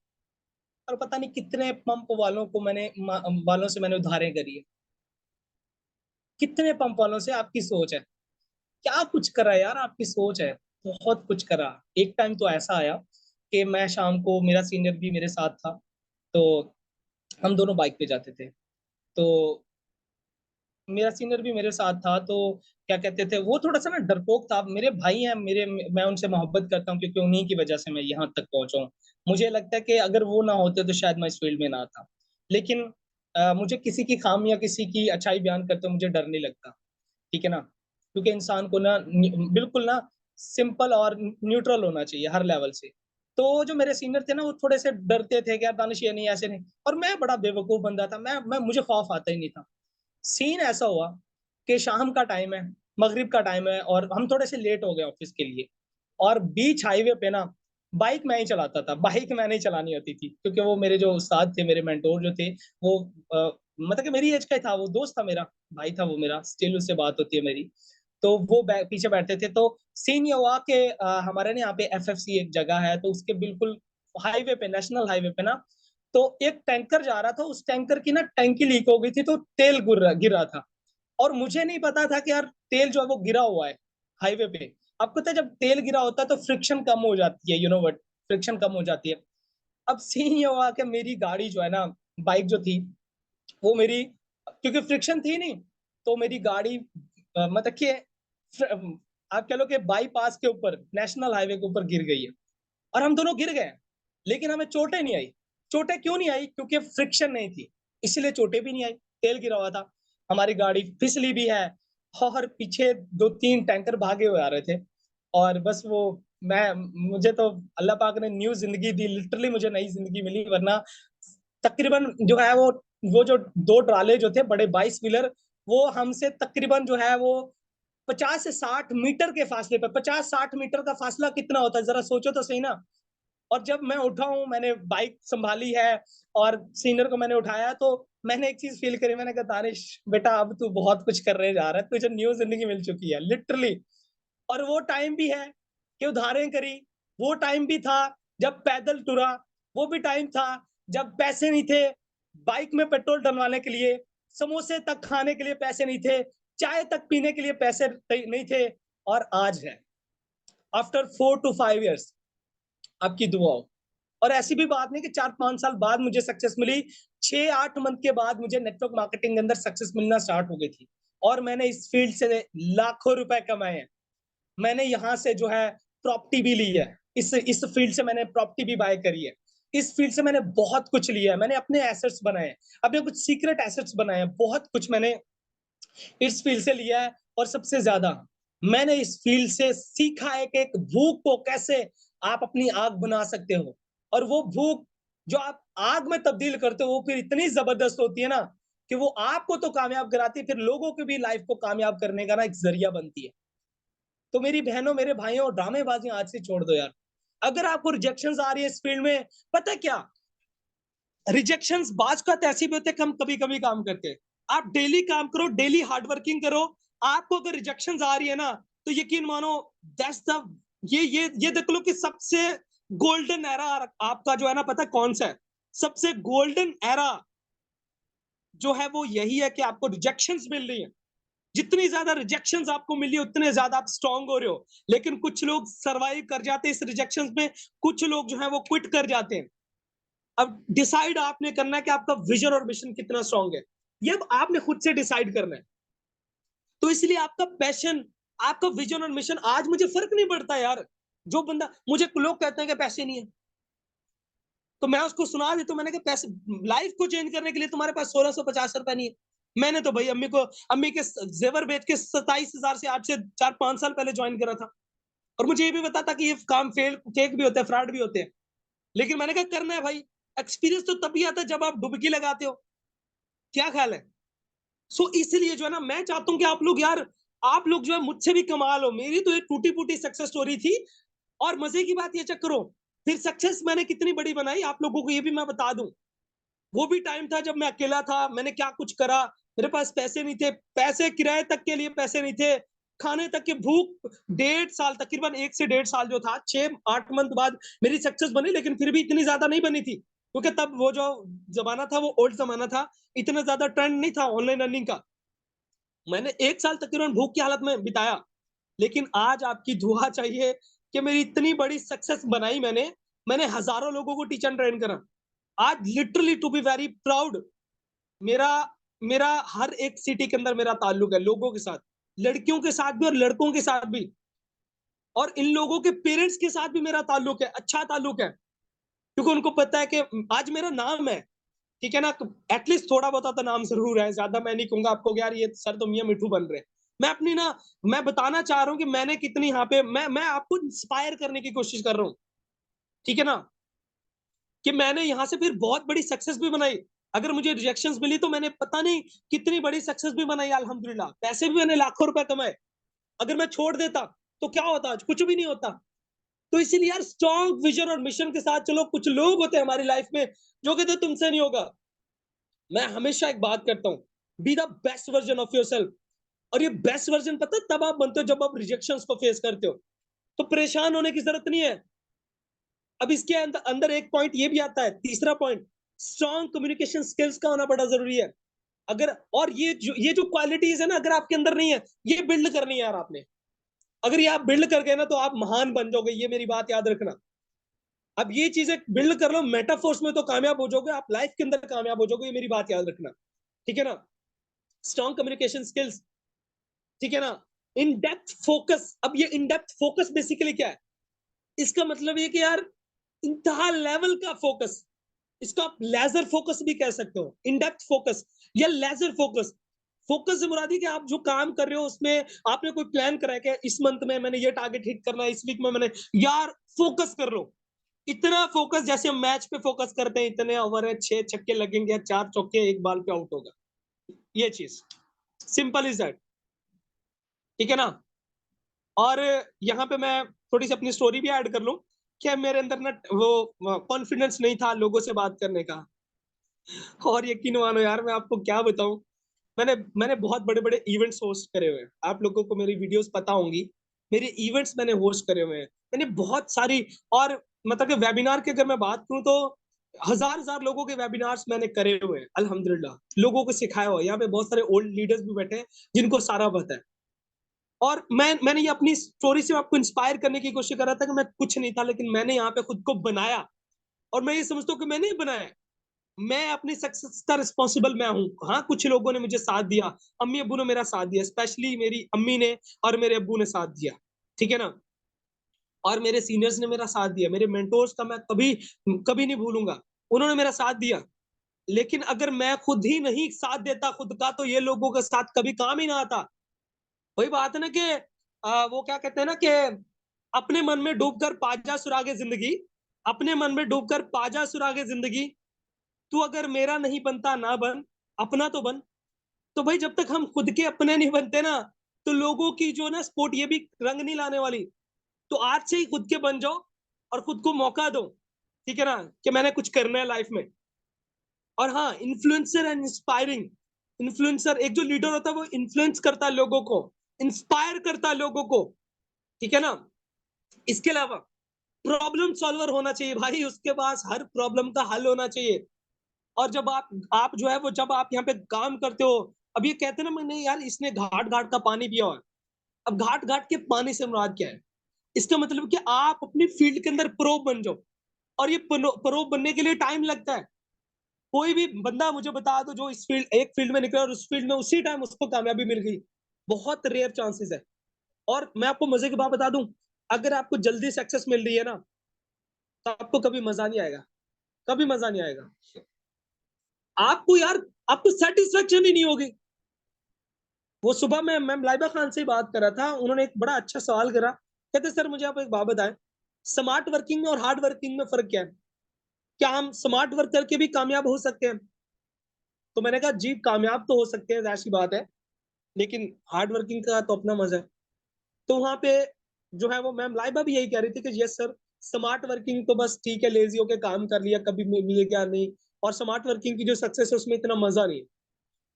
और पता नहीं कितने पंप वालों को वालों से मैंने उधारें करी है। कितने पंप वालों से, आपकी सोच है क्या कुछ करा यार, आपकी सोच है। बहुत कुछ करा। एक टाइम तो ऐसा आया कि मैं शाम को, मेरा सीनियर भी मेरे साथ था, तो हम दोनों बाइक पे जाते थे। तो मेरा सीनियर भी मेरे साथ था, तो क्या कहते थे, वो थोड़ा सा ना डरपोक था। मेरे भाई हैं मेरे, मैं उनसे मोहब्बत करता हूँ क्योंकि उन्हीं की वजह से मैं यहाँ तक पहुंचा हूँ। मुझे लगता है कि अगर वो ना होते तो शायद मैं इस फील्ड में ना था। लेकिन मुझे किसी की खामी या किसी की अच्छाई बयान करते मुझे डर नहीं लगता, ठीक है ना। क्योंकि इंसान को ना बिल्कुल ना सिंपल और न्यूट्रल होना चाहिए हर लेवल से। तो जो मेरे सीनियर थे ना वो थोड़े से डरते थे कि यार दानिश ये नहीं ऐसे नहीं, और मैं बड़ा बेवकूफ बंदा था, मैं मुझे खौफ आता ही नहीं था। सीन ऐसा हुआ कि शाम का टाइम है, मगरिब का टाइम है, और हम थोड़े से लेट हो गए ऑफिस के लिए, और बीच हाईवे पे ना बाइक मैं ही चलाता था, बाइक मैंने ही चलानी होती थी, क्योंकि वो मेरे जो उस्ताद थे, मेरे मेंटोर जो थे, वो मतलब कि मेरी एज का ही था, वो दोस्त था मेरा, भाई था वो मेरा, स्टिल उससे बात होती है मेरी। तो वो पीछे बैठते थे। तो सीन ये हुआ कि हमारे ना यहाँ पे एफएफसी एक जगह है, तो उसके बिल्कुल हाईवे पे, नेशनल हाईवे पे ना, तो एक टैंकर जा रहा था, उस टैंकर की ना टैंकी लीक हो गई थी, तो तेल गिर रहा था। और मुझे नहीं पता था कि यार तेल जो है वो गिरा हुआ है हाईवे पे। आपको पता है जब तेल गिरा होता है तो फ्रिक्शन कम हो जाती है, यू नो वट, फ्रिक्शन कम हो जाती है। अब सीन ये हुआ कि मेरी गाड़ी जो है ना, बाइक जो थी वो मेरी, क्योंकि फ्रिक्शन थी नहीं, तो मेरी गाड़ी मतलब कि आप कह लो कि बाईपास के ऊपर, नेशनल हाईवे के ऊपर गिर गई है, और हम दोनों गिर गए। लेकिन हमें चोटें नहीं आई। चोटें क्यों नहीं आई? क्योंकि फ्रिक्शन नहीं थी, इसलिए चोटें भी नहीं आई। तेल गिरा हुआ था, हमारी गाड़ी फिसली भी है, और पीछे दो तीन टैंकर भागे हुए आ रहे थे। और बस वो, मैं मुझे तो अल्लाह पाक ने न्यू जिंदगी दी, लिटरली मुझे नई जिंदगी मिली, वरना तकरीबन जो है वो जो दो ट्राले जो थे बड़े 22 व्हीलर, वो हमसे तकरीबन जो है वो 50 से 60 मीटर के फासले पर, 50-60 मीटर का फासला कितना होता है जरा सोचो तो सही ना। और जब मैं उठा हूं, मैंने बाइक संभाली है और सीनियर को मैंने उठाया, तो मैंने एक चीज फील करी, मैंने कहा दानिश बेटा अब तू बहुत कुछ करने जा रहा है, तुझे न्यू जिंदगी मिल चुकी है लिटरली। और वो टाइम भी है कि उधारें करी, वो टाइम भी था जब पैदल टुरा, वो भी टाइम था जब पैसे नहीं थे बाइक में पेट्रोल डलवाने के लिए, समोसे तक खाने के लिए पैसे नहीं थे, चाय तक पीने के लिए पैसे नहीं थे। और आज है, आफ्टर 4 to 5 years, आपकी दुआओं। और ऐसी भी बात नहीं कि 4-5 साल बाद मुझे सक्सेस मिली, 6-8 मंथ के बाद मुझे नेटवर्क मार्केटिंग के अंदर सक्सेस मिलना स्टार्ट हो गई थी। और मैंने इस फील्ड से लाखों रुपए कमाए हैं। मैंने यहाँ से जो है प्रॉपर्टी भी ली है, इस फील्ड से मैंने प्रॉपर्टी भी बाय करी है, इस फील्ड से मैंने बहुत कुछ लिया है, मैंने अपने एसेट्स बनाए हैं, अपने कुछ सीक्रेट एसेट्स बनाए हैं, बहुत कुछ मैंने इस फील्ड से लिया है। और सबसे ज्यादा मैंने इस फील्ड से सीखा है कि एक भूख को कैसे आप अपनी आग बना सकते हो, और वो भूख जो आप आग में तब्दील करते हो वो फिर इतनी जबरदस्त होती है ना, कि वो आपको तो कामयाब कराती है, फिर लोगों की भी लाइफ को कामयाब करने का ना एक जरिया बनती है। तो मेरी बहनों, मेरे भाइयों, ड्रामेबाजी आज से छोड़ दो यार। अगर आपको रिजेक्शंस आ रही है इस फील्ड में, पता है क्या, रिजेक्शंस बाज का ऐसी भी होते हैं, हम कभी कभी काम करते हैं। आप डेली काम करो, डेली हार्ड वर्किंग करो, आपको अगर रिजेक्शंस आ रही है ना, तो यकीन मानो, दैट्स द, ये देख लो कि सबसे गोल्डन एरा आपका जो है ना, पता है कौन सा है? सबसे गोल्डन एरा जो है वो यही है कि आपको रिजेक्शंस मिल रही है। जितनी ज्यादा रिजेक्शंस आपको मिली उतने ज्यादा आप स्ट्रांग हो रहे हो। लेकिन कुछ लोग सरवाइव कर जाते हैं इस रिजेक्शंस में, कुछ लोग जो है वो क्विट कर जाते हैं। अब डिसाइड आपने करना है कि आपका विजन और मिशन कितना स्ट्रांग है, ये अब आपने खुद से डिसाइड करना है। तो इसलिए आपका पैशन, आपका विजन और मिशन, आज मुझे फर्क नहीं पड़ता यार। जो बंदा, मुझे लोग कहते हैं कि पैसे नहीं है, तो मैं उसको सुना देता हूं, मैंने कहा पैसे, लाइफ को चेंज करने के लिए तुम्हारे पास 1650 रुपए नहीं है। मैंने तो भाई अम्मी के जेवर बेच के 27,000 से आज से 4-5 साल पहले ज्वाइन करा था। और मुझे ये भी पता था कि ये काम फेक भी होते हैं, फ्रॉड भी होते हैं। लेकिन मैंने कहा करना है भाई। एक्सपीरियंस तो तभी आता है जब आप डुबकी लगाते हो। क्या ख्याल है? सो इसलिए जो है ना, मैं चाहता हूँ कि आप लोग यार, आप लोग जो है मुझसे भी कमाल हो। मेरी तो एक टूटी फूटी सक्सेस स्टोरी थी। और मजे की बात ये चेक करो, फिर सक्सेस मैंने कितनी बड़ी बनाई आप लोगों को ये भी मैं बता दूं। वो भी टाइम था जब मैं अकेला था, मैंने क्या कुछ करा। मेरे पास पैसे नहीं थे, पैसे किराए तक के लिए पैसे नहीं थे, खाने तक की भूख। 1.5 साल, तकरीबन 1 से 1.5 साल जो था, 6-8 मंथ बाद मेरी सक्सेस बनी, लेकिन फिर भी इतनी ज्यादा नहीं बनी थी, क्योंकि तब वो जो जमाना था वो ओल्ड जमाना था, इतना ज्यादा ट्रेंड नहीं था ऑनलाइन अर्निंग का। मैंने 1 साल तकरीबन भूख की हालत में बिताया। लेकिन आज आपकी दुआ चाहिए कि मेरी इतनी बड़ी सक्सेस बनाई मैंने। मैंने हजारों लोगों को टीच एंड ट्रेन करा। आज literally to be very proud, मेरा मेरा हर एक सिटी के अंदर मेरा ताल्लुक है लोगों के साथ, लड़कियों के साथ भी और लड़कों के साथ भी। और इन लोगों के पेरेंट्स के साथ भी मेरा ताल्लुक है, अच्छा ताल्लुक है, क्योंकि उनको पता है कि आज मेरा नाम है, ठीक है ना। एटलीस्ट थोड़ा बहुत तो नाम जरूर है, ज्यादा मैं नहीं कहूंगा आपको कि यार ये सर तो मियां मिठू बन रहे हैं। मैं बताना चाह रहा हूँ कि मैंने कितनी यहाँ पे मैं आपको इंस्पायर करने की कोशिश कर रहा हूँ, ठीक है ना, कि मैंने यहाँ से फिर बहुत बड़ी सक्सेस भी बनाई। अगर मुझे रिजेक्शंस मिली तो मैंने पता नहीं कितनी बड़ी सक्सेस भी बनाई अल्हम्दुलिल्लाह। पैसे भी मैंने लाखों रुपए कमाए। अगर मैं छोड़ देता तो क्या होता, आज कुछ भी नहीं होता। तो इसीलिए यार स्ट्रॉन्ग विजन और मिशन के साथ चलो। कुछ लोग होते हैं हमारी लाइफ में जो कहते हैं तुमसे नहीं होगा। मैं हमेशा एक बात करता हूँ, be the best version of yourself. और ये बेस्ट वर्जन पता है तब आप बनते हो जब आप रिजेक्शंस को फेस करते हो। तो परेशान होने की जरूरत नहीं है। अब इसके अंदर एक पॉइंट ये भी आता है, तीसरा पॉइंट, स्ट्रॉन्ग कम्युनिकेशन स्किल्स का होना बड़ा जरूरी है। अगर और ये जो क्वालिटीज है ना, अगर आपके अंदर नहीं है, ये बिल्ड करनी है यार आपने। अगर ये आप बिल्ड कर गए ना तो आप महान बन जाओगे, ये मेरी बात याद रखना। अब ये चीजें बिल्ड कर लो, मेटाफोर्स में तो कामयाब हो जाओगे, आप लाइफ के अंदर कामयाब हो जाओगे, ये मेरी बात याद रखना, ठीक है ना। स्ट्रॉन्ग कम्युनिकेशन स्किल्स, ठीक है ना। In depth focus. अब ये इन डेप्थ फोकस बेसिकली क्या है? इसका मतलब ये कि यार इंतहा लेवल का फोकस, इसको आप लेजर फोकस भी कह सकते हो, इन डेप्थ फोकस या लेजर फोकस। फोकस से मुराद है कि आप जो काम कर रहे हो उसमें आपने कोई प्लान करा है कि इस मंथ में मैंने ये टारगेट हिट करना है, इस वीक में मैंने, यार फोकस कर लो। इतना फोकस जैसे हम मैच पे फोकस करते हैं, इतने ओवर है, 6 छक्के लगेंगे या 4 चौके, एक बॉल पे आउट होगा, ये चीज सिंपल इज दैट, ठीक है ना। और यहाँ पे मैं थोड़ी सी अपनी स्टोरी भी ऐड कर लूं। क्या मेरे अंदर ना वो कॉन्फिडेंस नहीं था लोगों से बात करने का। और यकीन मानो यार, मैं आपको क्या बताऊं, मैंने मैंने बहुत बड़े बड़े इवेंट्स होस्ट करे हुए हैं। आप लोगों को मेरी वीडियोस पता होंगी, मेरे इवेंट्स मैंने होस्ट करे हुए हैं। मैंने बहुत सारी, और मतलब कि वेबिनार की अगर मैं बात करूं तो हजार हजार लोगों के वेबिनार्स मैंने करे हुए हैं अल्हम्दुलिल्लाह। लोगों को सिखाया हुआ है। यहाँ पे बहुत सारे ओल्ड लीडर्स भी बैठे हैं जिनको सारा पता है। और मैंने ये अपनी स्टोरी से आपको इंस्पायर करने की कोशिश कर रहा था कि मैं कुछ नहीं था, लेकिन मैंने यहाँ पे खुद को बनाया। और मैं ये समझता हूँ कि मैंने ही बनाया। मैं अपनी सक्सेस का रिस्पॉन्सिबल मैं हूँ। हाँ, कुछ लोगों ने मुझे साथ दिया, अम्मी अब्बू ने मेरा साथ दिया, स्पेशली मेरी अम्मी ने और मेरे अब्बू ने साथ दिया, ठीक है ना। और मेरे सीनियर्स ने मेरा साथ दिया, मेरे मेंटोर्स का मैं कभी कभी नहीं भूलूंगा, उन्होंने मेरा साथ दिया। लेकिन अगर मैं खुद ही नहीं साथ देता खुद का, तो ये लोगों का साथ कभी काम ही ना आता। वही बात है ना कि वो क्या कहते हैं ना कि अपने मन में डूबकर पाजा सुरागे जिंदगी, अपने मन में डूबकर पाजा सुरागे जिंदगी, तू अगर मेरा नहीं बनता ना बन, अपना तो बन। तो भाई जब तक हम खुद के अपने नहीं बनते ना, तो लोगों की जो ना सपोर्ट ये भी रंग नहीं लाने वाली। तो आज से ही खुद के बन जाओ और खुद को मौका दो, ठीक है ना, कि मैंने कुछ करना है लाइफ में। और हाँ, इन्फ्लुएंसर एंड इंस्पायरिंग। इन्फ्लुएंसर, एक जो लीडर होता है वो इन्फ्लुएंस करता है लोगों को, इंस्पायर करता है लोगों को, ठीक है ना। इसके अलावा प्रॉब्लम सॉल्वर होना चाहिए भाई, उसके पास हर प्रॉब्लम का हल होना चाहिए। और जब आप जो है वो, जब आप यहाँ पे काम करते हो, अब ये कहते हैं ना, मैंने यार इसने घाट घाट का पानी पिया हुआ है। अब घाट घाट के पानी से मुराद क्या है? इसका मतलब कि आप अपनी फील्ड के अंदर प्रो बन जाओ। और ये प्रो बनने के लिए टाइम लगता है। कोई भी बंदा मुझे बता दो जो इस फील्ड, एक फील्ड में निकला और उस फील्ड में उसी टाइम उसको कामयाबी मिल गई, बहुत रेयर चांसेस है। और मैं आपको मजे की बात बता दूं, अगर आपको जल्दी सक्सेस मिल रही है ना, तो आपको कभी मजा नहीं आएगा, कभी मजा नहीं आएगा आपको यार। आपको सेटिस्फेक्शन ही नहीं होगी। वो सुबह में मैम लाइबा खान से ही बात कर रहा था, उन्होंने एक बड़ा अच्छा सवाल करा। कहते सर मुझे आप एक बात बताएं, स्मार्ट वर्किंग में और हार्ड वर्किंग में फर्क क्या है? क्या हम स्मार्ट वर्क करके भी कामयाब हो सकते हैं? तो मैंने कहा जी, कामयाब तो हो सकते हैं, ऐसी बात है, लेकिन हार्ड वर्किंग का तो अपना मजा है। तो वहां पे जो है वो मैम लाइबा भी यही कह रही थी कि यस सर, स्मार्ट वर्किंग तो बस ठीक है, लेजी होके काम कर लिया, कभी मिले क्या नहीं। और स्मार्ट वर्किंग की जो सक्सेस है उसमें इतना मजा नहीं है।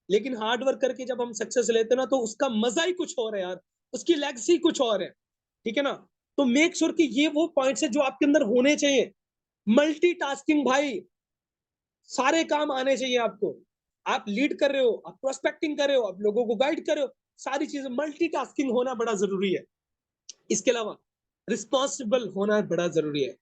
लेकिन हार्ड वर्क करके जब हम सक्सेस लेते हैं ना, तो उसका मजा ही कुछ और है यार, उसकी लेगेसी कुछ और है, ठीक है ना। तो मेक श्योर कि ये वो पॉइंट्स है जो आपके अंदर होने चाहिए। मल्टीटास्किंग भाई, सारे काम आने चाहिए आपको। आप लीड कर रहे हो, आप प्रोस्पेक्टिंग कर रहे हो, आप लोगों को गाइड कर रहे हो, सारी चीजें मल्टीटास्किंग होना बड़ा जरूरी है। इसके अलावा रिस्पॉन्सिबल होना बड़ा जरूरी है।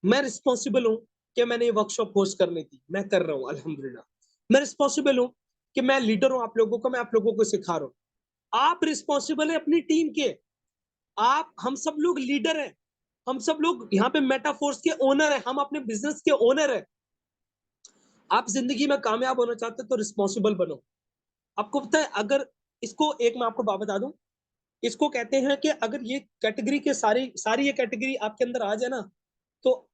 मैं रिस्पॉन्सिबल हूँ कि मैंने ये वर्कशॉप होस्ट करनी थी, मैं कर रहा हूँ अल्हम्दुलिल्लाह। मैं रिस्पॉन्सिबल हूँ कि मैं लीडर हूँ आप लोगों को, मैं आप लोगों को सिखा रहा हूँ। आप रिस्पॉन्सिबल है अपनी टीम के। आप, हम सब लोग लीडर हैं। हम सब लोग यहाँ पे मेटाफोर्स के ओनर है, हम अपने बिजनेस के ओनर है। आप जिंदगी में कामयाब होना चाहते हो तो रिस्पॉन्सिबल बनो। आपको पता है, अगर इसको एक मैं आपको बात बता दूं, इसको कहते हैं कि अगर ये कैटेगरी के सारी सारी ये कैटेगरी आपके अंदर आ जाए ना, तो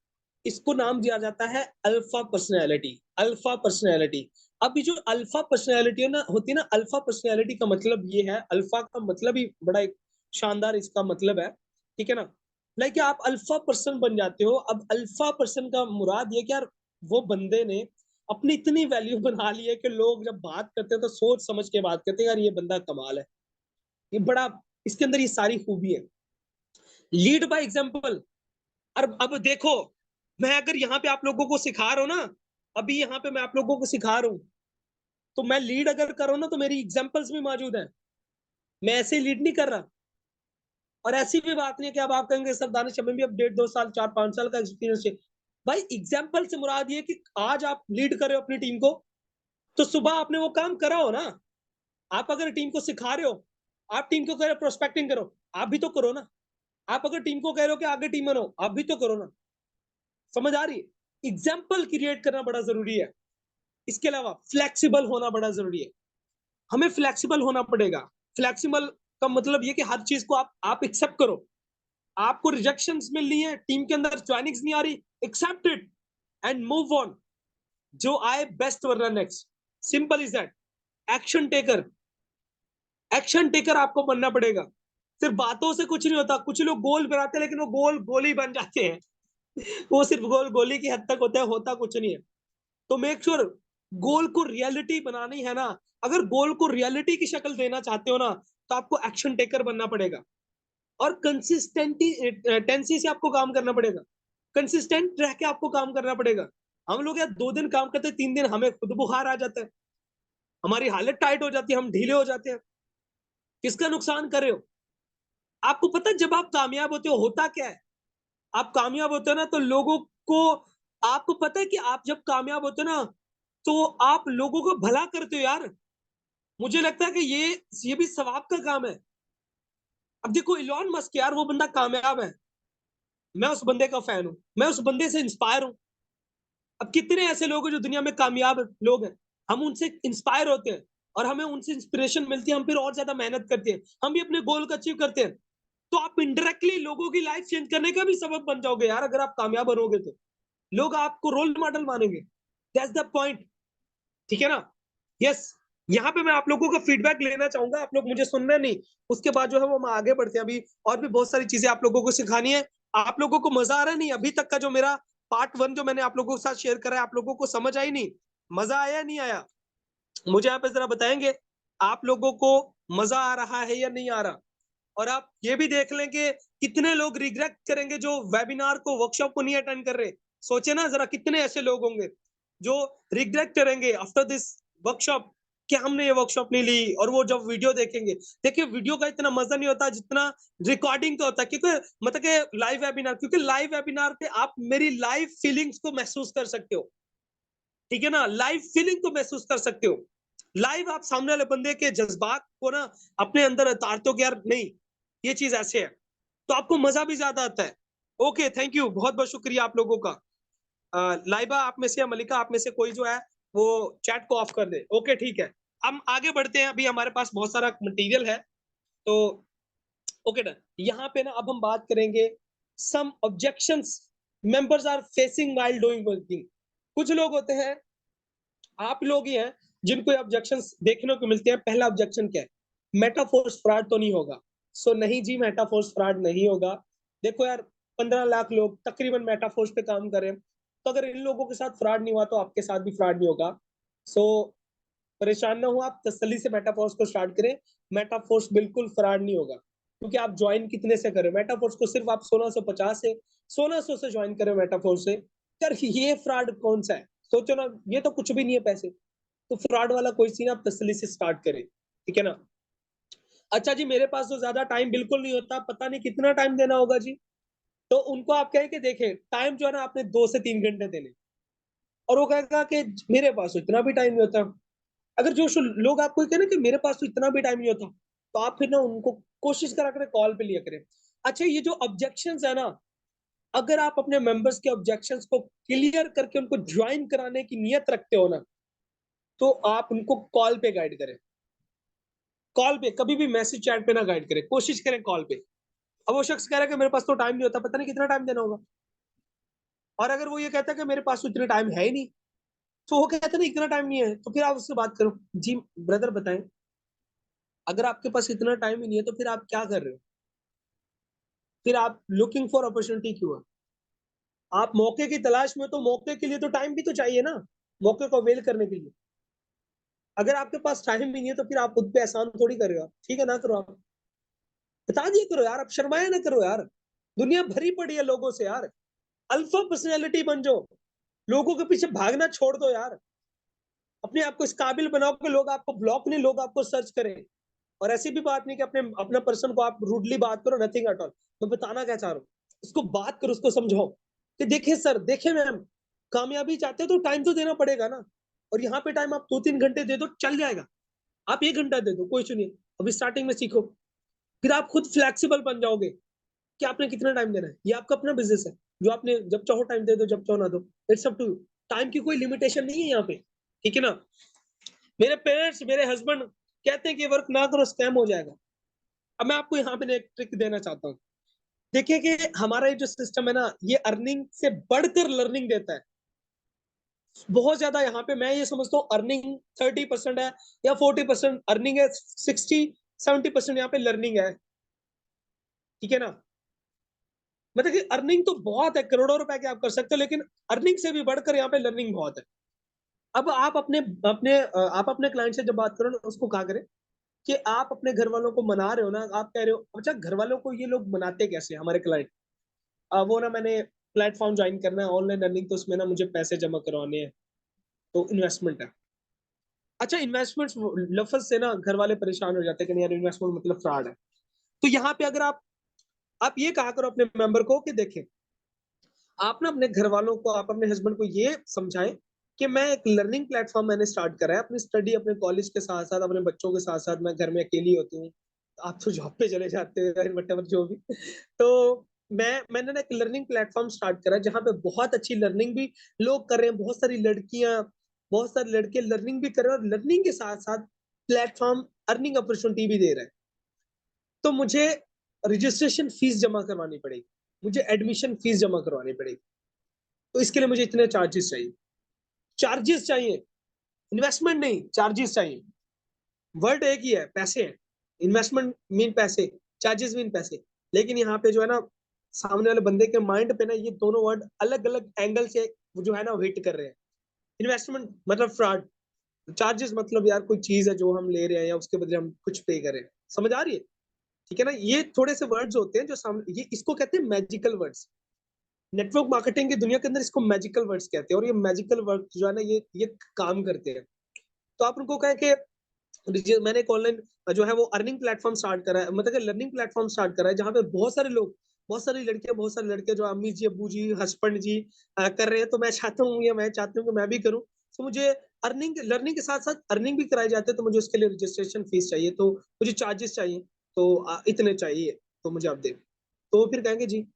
इसको नाम दिया जाता है अल्फा पर्सनैलिटी। Alpha personality. अब ये जो अल्फा पर्सनैलिटी ना होती है ना, अल्फा पर्सनैलिटी का मतलब ये है, अल्फा का मतलब ही बड़ा एक शानदार इसका मतलब है, ठीक है ना। लाइक आप अल्फा पर्सन बन जाते हो। अब अल्फा पर्सन का मुराद ये कि यार वो बंदे ने अपनी इतनी वैल्यू बना ली है कि लोग जब बात करते हैं तो सोच समझ के बात करते हैं, यार ये बंदा कमाल है, ये बड़ा, इसके अंदर ये सारी खूबी है। Lead by example. अब देखो, मैं अगर यहाँ पे आप लोगों को सिखा रहा हूँ ना, अभी यहाँ पे मैं आप लोगों को सिखा रहा हूँ, तो मैं लीड अगर कर रहा हूँ ना, तो मेरी एग्जांपल्स भी मौजूद है, मैं ऐसे लीड नहीं कर रहा। और ऐसी भी बात नहीं है कि अब आप कहेंगे सर दानिश हमें भी अब 1.5 2 साल 4 5 साल का एक्सपीरियंस है। भाई एग्जाम्पल से मुराद ये कि आज आप लीड कर रहे हो अपनी टीम को, तो सुबह आपने वो काम करा हो ना। आप अगर टीम को सिखा रहे हो, आप टीम को कह रहे हो प्रोस्पेक्टिंग करो, आप भी तो करो ना। आप अगर टीम को कह रहे हो कि आगे टीम बनो, आप भी तो करो ना। समझ आ रही है? एग्जाम्पल क्रिएट करना बड़ा जरूरी है। इसके अलावा फ्लेक्सिबल होना बड़ा जरूरी है। हमें फ्लेक्सिबल होना पड़ेगा। फ्लेक्सिबल का मतलब ये कि हर चीज को आप एक्सेप्ट करो। आपको रिजेक्शंस मिल रही है, टीम के अंदर ज्वाइनिंग्स नहीं आ रही, accept it and move on. जो आए बेस्ट वरना next, simple is that. Action taker, action taker आपको बनना पड़ेगा। सिर्फ बातों से कुछ नहीं होता। कुछ लोग गोल बनाते हैं लेकिन वो गोल गोली बन जाते हैं। वो सिर्फ गोल गोली की हद तक होता है, होता कुछ नहीं है। तो मेक श्योर गोल को रियलिटी बनानी है ना। अगर गोल को रियलिटी की शक्ल देना चाहते हो ना, तो आपको एक्शन टेकर बनना पड़ेगा। और कंसिस्टेंटी टेंसी से आपको काम करना पड़ेगा। कंसिस्टेंट रह के आपको काम करना पड़ेगा। हम लोग यार 2 दिन काम करते हैं, 3 दिन हमें खुद बुखार आ जाता है, हमारी हालत टाइट हो जाती है, हम ढीले हो जाते हैं। किसका नुकसान कर रहे हो? आपको पता है जब आप कामयाब होते हो होता क्या है? आप कामयाब होते हो ना, तो लोगों को, आपको पता है कि आप जब कामयाब होते हो ना, तो आप लोगों का भला करते हो यार। मुझे लगता है कि ये भी सवाब का काम है। अब देखो इलॉन मस्क, यार वो बंदा कामयाब है, मैं उस बंदे का फैन हूं, मैं उस बंदे से इंस्पायर हूं। अब कितने ऐसे लोग हैं जो दुनिया में कामयाब लोग हैं, हम उनसे इंस्पायर होते हैं और हमें उनसे इंस्पिरेशन मिलती है, हम फिर और ज्यादा मेहनत करते हैं, हम भी अपने गोल को अचीव करते हैं। तो आप इनडायरेक्टली लोगों की लाइफ चेंज करने का भी सबब बन जाओगे यार, अगर आप कामयाब बनोगे तो लोग आपको रोल मॉडल मानेंगे। दैट्स द पॉइंट, ठीक है ना। यस। यहाँ पे मैं आप लोगों का फीडबैक लेना चाहूंगा, आप लोग मुझे सुन रहे नहीं, उसके बाद जो है वो हम आगे बढ़ते हैं। अभी और भी बहुत सारी चीजें आप लोगों को सिखानी है। आप लोगों को मजा आ रहा है नहीं? अभी तक का जो मेरा पार्ट 1 जो मैंने आप लोगों के साथ शेयर करा है, आप लोगों को समझ आई नहीं? मजा आया नहीं आया? मुझे यहाँ पे जरा बताएंगे, आप लोगों को मजा आ रहा है या नहीं आ रहा? और आप ये भी देख लें कि कितने लोग रिग्रेट करेंगे जो वेबिनार को, वर्कशॉप को नहीं अटेंड कर रहे। सोचे ना जरा, कितने ऐसे लोग होंगे जो रिग्रेट करेंगे आफ्टर दिस वर्कशॉप कि हमने ये वर्कशॉप नहीं ली। और वो जब वीडियो देखेंगे, देखिए वीडियो का इतना मजा नहीं होता जितना रिकॉर्डिंग का होता है, क्योंकि मतलब कि लाइव वेबिनार, क्योंकि लाइव वेबिनार पे आप मेरी लाइव फीलिंग्स को महसूस कर सकते हो, ठीक है ना। लाइव फीलिंग को महसूस कर सकते हो। लाइव आप सामने वाले बंदे के जज्बात को ना अपने अंदर उतारते हो कि यार नहीं, ये चीज ऐसे है, तो आपको मजा भी ज्यादा आता है। ओके, थैंक यू, बहुत बहुत शुक्रिया आप लोगों का। लाइबा आप में से या मलिका आप में से कोई जो है वो चैट को ऑफ कर दे। ओके ठीक है, हम आगे बढ़ते हैं, अभी हमारे पास बहुत सारा मटेरियल है। तो ओके डन। यहाँ पे ना अब हम बात करेंगे some objections members are facing while doing working. कुछ लोग होते हैं, आप लोग ही हैं जिनको ऑब्जेक्शंस देखने को मिलते हैं। पहला ऑब्जेक्शन क्या है? मेटाफोर्स फ्रॉड तो नहीं होगा? सो नहीं जी, मेटाफोर्स फ्रॉड नहीं होगा। देखो यार, 15 लाख लोग तकरीबन मेटाफोर्स पे काम कर रहे हैं, तो अगर इन लोगों के साथ फ्रॉड नहीं हुआ तो आपके साथ भी फ्रॉड नहीं होगा। सो परेशान ना हो, आप तसल्ली से मेटाफोर्स को स्टार्ट करें। मेटाफोर्स बिल्कुल फ्रॉड नहीं होगा, क्योंकि आप ज्वाइन कितने से करें मेटाफोर्स को? सिर्फ आप 1650 से, 1600 से ज्वाइन करें मेटाफोर्स से। यार ये फ्रॉड कौन सा है? सोचो ना, ये तो कुछ भी नहीं है पैसे। तो फ्रॉड वाला कोई सीन आप तसल्ली से स्टार्ट करें, ठीक है ना। अच्छा जी, मेरे पास तो ज्यादा टाइम बिल्कुल नहीं होता, पता नहीं कितना टाइम देना होगा जी। तो उनको आप कहें कि देखें टाइम जो है ना आपने 2 से 3 घंटे देने, और वो कहेगा कि मेरे पास तो इतना भी टाइम नहीं होता। अगर जो लोग आपको कहे ना कि मेरे पास तो इतना भी टाइम नहीं होता, तो आप फिर ना उनको कोशिश करा करें, कॉल पे लिया करें। अच्छा, ये जो ऑब्जेक्शंस है ना, अगर आप अपने मेंबर्स के ऑब्जेक्शंस को क्लियर करके उनको ज्वाइन कराने की नियत रखते हो ना, तो आप उनको कॉल पे गाइड करें। कॉल पे कभी भी मैसेज चैट पे ना गाइड करें, कोशिश करें कॉल पे। अब वो शख्स कह रहा है कि मेरे पास तो टाइम नहीं होता, पता नहीं कितना टाइम देना होगा। और अगर वो ये कहता है कि मेरे पास तो इतना टाइम है ही नहीं, तो वो कहता है ना इतना टाइम नहीं है, तो फिर आप उससे बात करो, जी ब्रदर बताएं, अगर आपके पास इतना टाइम ही नहीं है तो फिर आप क्या कर रहे हो? फिर आप लुकिंग फॉर अपॉर्चुनिटी क्यों है? आप मौके की तलाश में, तो मौके के लिए तो टाइम भी तो चाहिए ना, मौके को अवेल करने के लिए। अगर आपके पास टाइम ही नहीं है तो फिर आप खुद पे एहसान थोड़ी कर रहे हो। ठीक है ना, करो आप, बता दिया करो यार, आप शर्माया ना करो यार। दुनिया भरी पड़ी है लोगों से यार। अल्फा पर्सनैलिटी बन जाओ, लोगों के पीछे भागना छोड़ दो यार। अपने आप को इस काबिल बनाओ कि लोग आपको ब्लॉक नहीं, लोग आपको सर्च करें। और ऐसी भी बात नहीं कि अपने अपना पर्सन को आप रूडली बात करो, नथिंग एट ऑल। मैं बताना क्या चाह रहा हूँ, उसको बात करो, उसको समझाओ कि देखिए सर, देखिए मैम, कामयाबी चाहते हो तो टाइम तो देना पड़ेगा ना। और यहाँ पे टाइम आप 2-3 घंटे दे दो, चल जाएगा। आप 1 घंटा दे दो, कोई सुनिए, अभी स्टार्टिंग में सीखो, फिर आप खुद फ्लेक्सिबल बन जाओगे कि आपने कितना टाइम देना है। ये आपका अपना बिजनेस है, जो आपने जब चाहो टाइम दे दो, जब चाहो ना दो, it's up to you. Time की कोई लिमिटेशन नहीं है यहाँ पे, ठीक है ना। मेरे पेरेंट्स, मेरे हस्बैंड कहते हैं कि वर्क ना करो, स्कैम हो जाएगा। अब मैं आपको यहाँ पे एक ट्रिक देना चाहता हूँ। देखिए कि हमारा ये जो सिस्टम है ना, ये अर्निंग से बढ़कर लर्निंग देता है। बहुत ज्यादा यहाँ पे मैं ये समझता हूँ अर्निंग 30% है या 40% अर्निंग है, 60-70% यहाँ पे लर्निंग है, ठीक है ना। मतलब कि अर्निंग तो बहुत है, करोड़ों रुपए के आप कर सकते हो, लेकिन अर्निंग से भी बढ़कर यहाँ पे लर्निंग बहुत है। अब आप अपने अपने आप अपने क्लाइंट से जब बात करो ना, उसको कहा करें कि आप अपने घर वालों को मना रहे हो ना, आप कह रहे हो अच्छा घर वालों को ये लोग मनाते कैसे हमारे क्लाइंट। वो ना मैंने प्लेटफॉर्म ज्वाइन करना है ऑनलाइन अर्निंग, तो उसमें ना मुझे पैसे जमा करवाने हैं, तो इन्वेस्टमेंट है। अच्छा, इन्वेस्टमेंट लफ्ज से ना घर वाले परेशान हो जाते हैं कि नहीं यार, इन्वेस्टमेंट मतलब फ्रॉड है। तो यहाँ पे अगर आप ये कहा करो अपने मेंबर को कि देखें, आप ना अपने घर वालों को, आप अपने हस्बैंड को ये समझाएं कि मैं एक लर्निंग प्लेटफॉर्म मैंने स्टार्ट करा है, अपनी स्टडी अपने कॉलेज के साथ साथ, अपने बच्चों के साथ साथ, मैं घर में अकेली होती हूँ, आप तो जॉब पे चले जाते हो, वट जो भी। तो मैंने ना एक लर्निंग प्लेटफॉर्म स्टार्ट करा है, जहाँ पे बहुत अच्छी लर्निंग भी लोग कर रहे हैं, बहुत सारी लड़कियां, बहुत सारे लड़के लर्निंग भी कर रहे हैं, और लर्निंग के साथ साथ प्लेटफॉर्म अर्निंग अपॉर्चुनिटी भी दे रहा है। तो मुझे रजिस्ट्रेशन फीस जमा करवानी पड़ेगी, मुझे एडमिशन फीस जमा करवानी पड़ेगी, तो इसके लिए मुझे इतने चार्जेस चाहिए। चार्जेस चाहिए, इन्वेस्टमेंट नहीं, चार्जेस चाहिए। वर्ड एक ही है, पैसे है। इन्वेस्टमेंट मीन पैसे, चार्जेस मीन पैसे। लेकिन यहाँ पे जो है ना, सामने वाले बंदे के माइंड पे ना ये दोनों वर्ड अलग अलग एंगल से जो है ना हिट कर रहे हैं। इन्वेस्टमेंट मतलब फ्रॉड, चार्जेस मतलब यार कोई चीज है जो हम ले रहे हैं या उसके बदले हम कुछ पे करें। समझ आ रही है? ठीक है ना, ये थोड़े से वर्ड्स होते हैं जो सामने, ये इसको कहते हैं मैजिकल वर्ड्स। नेटवर्क मार्केटिंग की दुनिया के अंदर इसको मैजिकल वर्ड्स कहते हैं, और ये मैजिकल वर्ड जो है ना, ये काम करते हैं। तो आप उनको कहें कि मैंने एक ऑनलाइन जो है वो अर्निंग प्लेटफॉर्म स्टार्ट करा है, मतलब लर्निंग प्लेटफॉर्म स्टार्ट करा है, जहाँ पे बहुत सारे लोग, बहुत सारी लड़कियां, बहुत सारे लड़के, जो अम्मी जी, अब्बू जी, हस्बैंड जी कर रहे हैं, तो मैं चाहता हूँ, या मैं चाहती हूँ कि मैं भी करूँ। तो मुझे अर्निंग, लर्निंग के साथ साथ अर्निंग भी कराई जाती है, तो मुझे उसके लिए रजिस्ट्रेशन फीस चाहिए, तो मुझे चार्जेस चाहिए, तो इतने चाहिए, तो मुझे आप दे। तो वो फिर कहेंगे जी,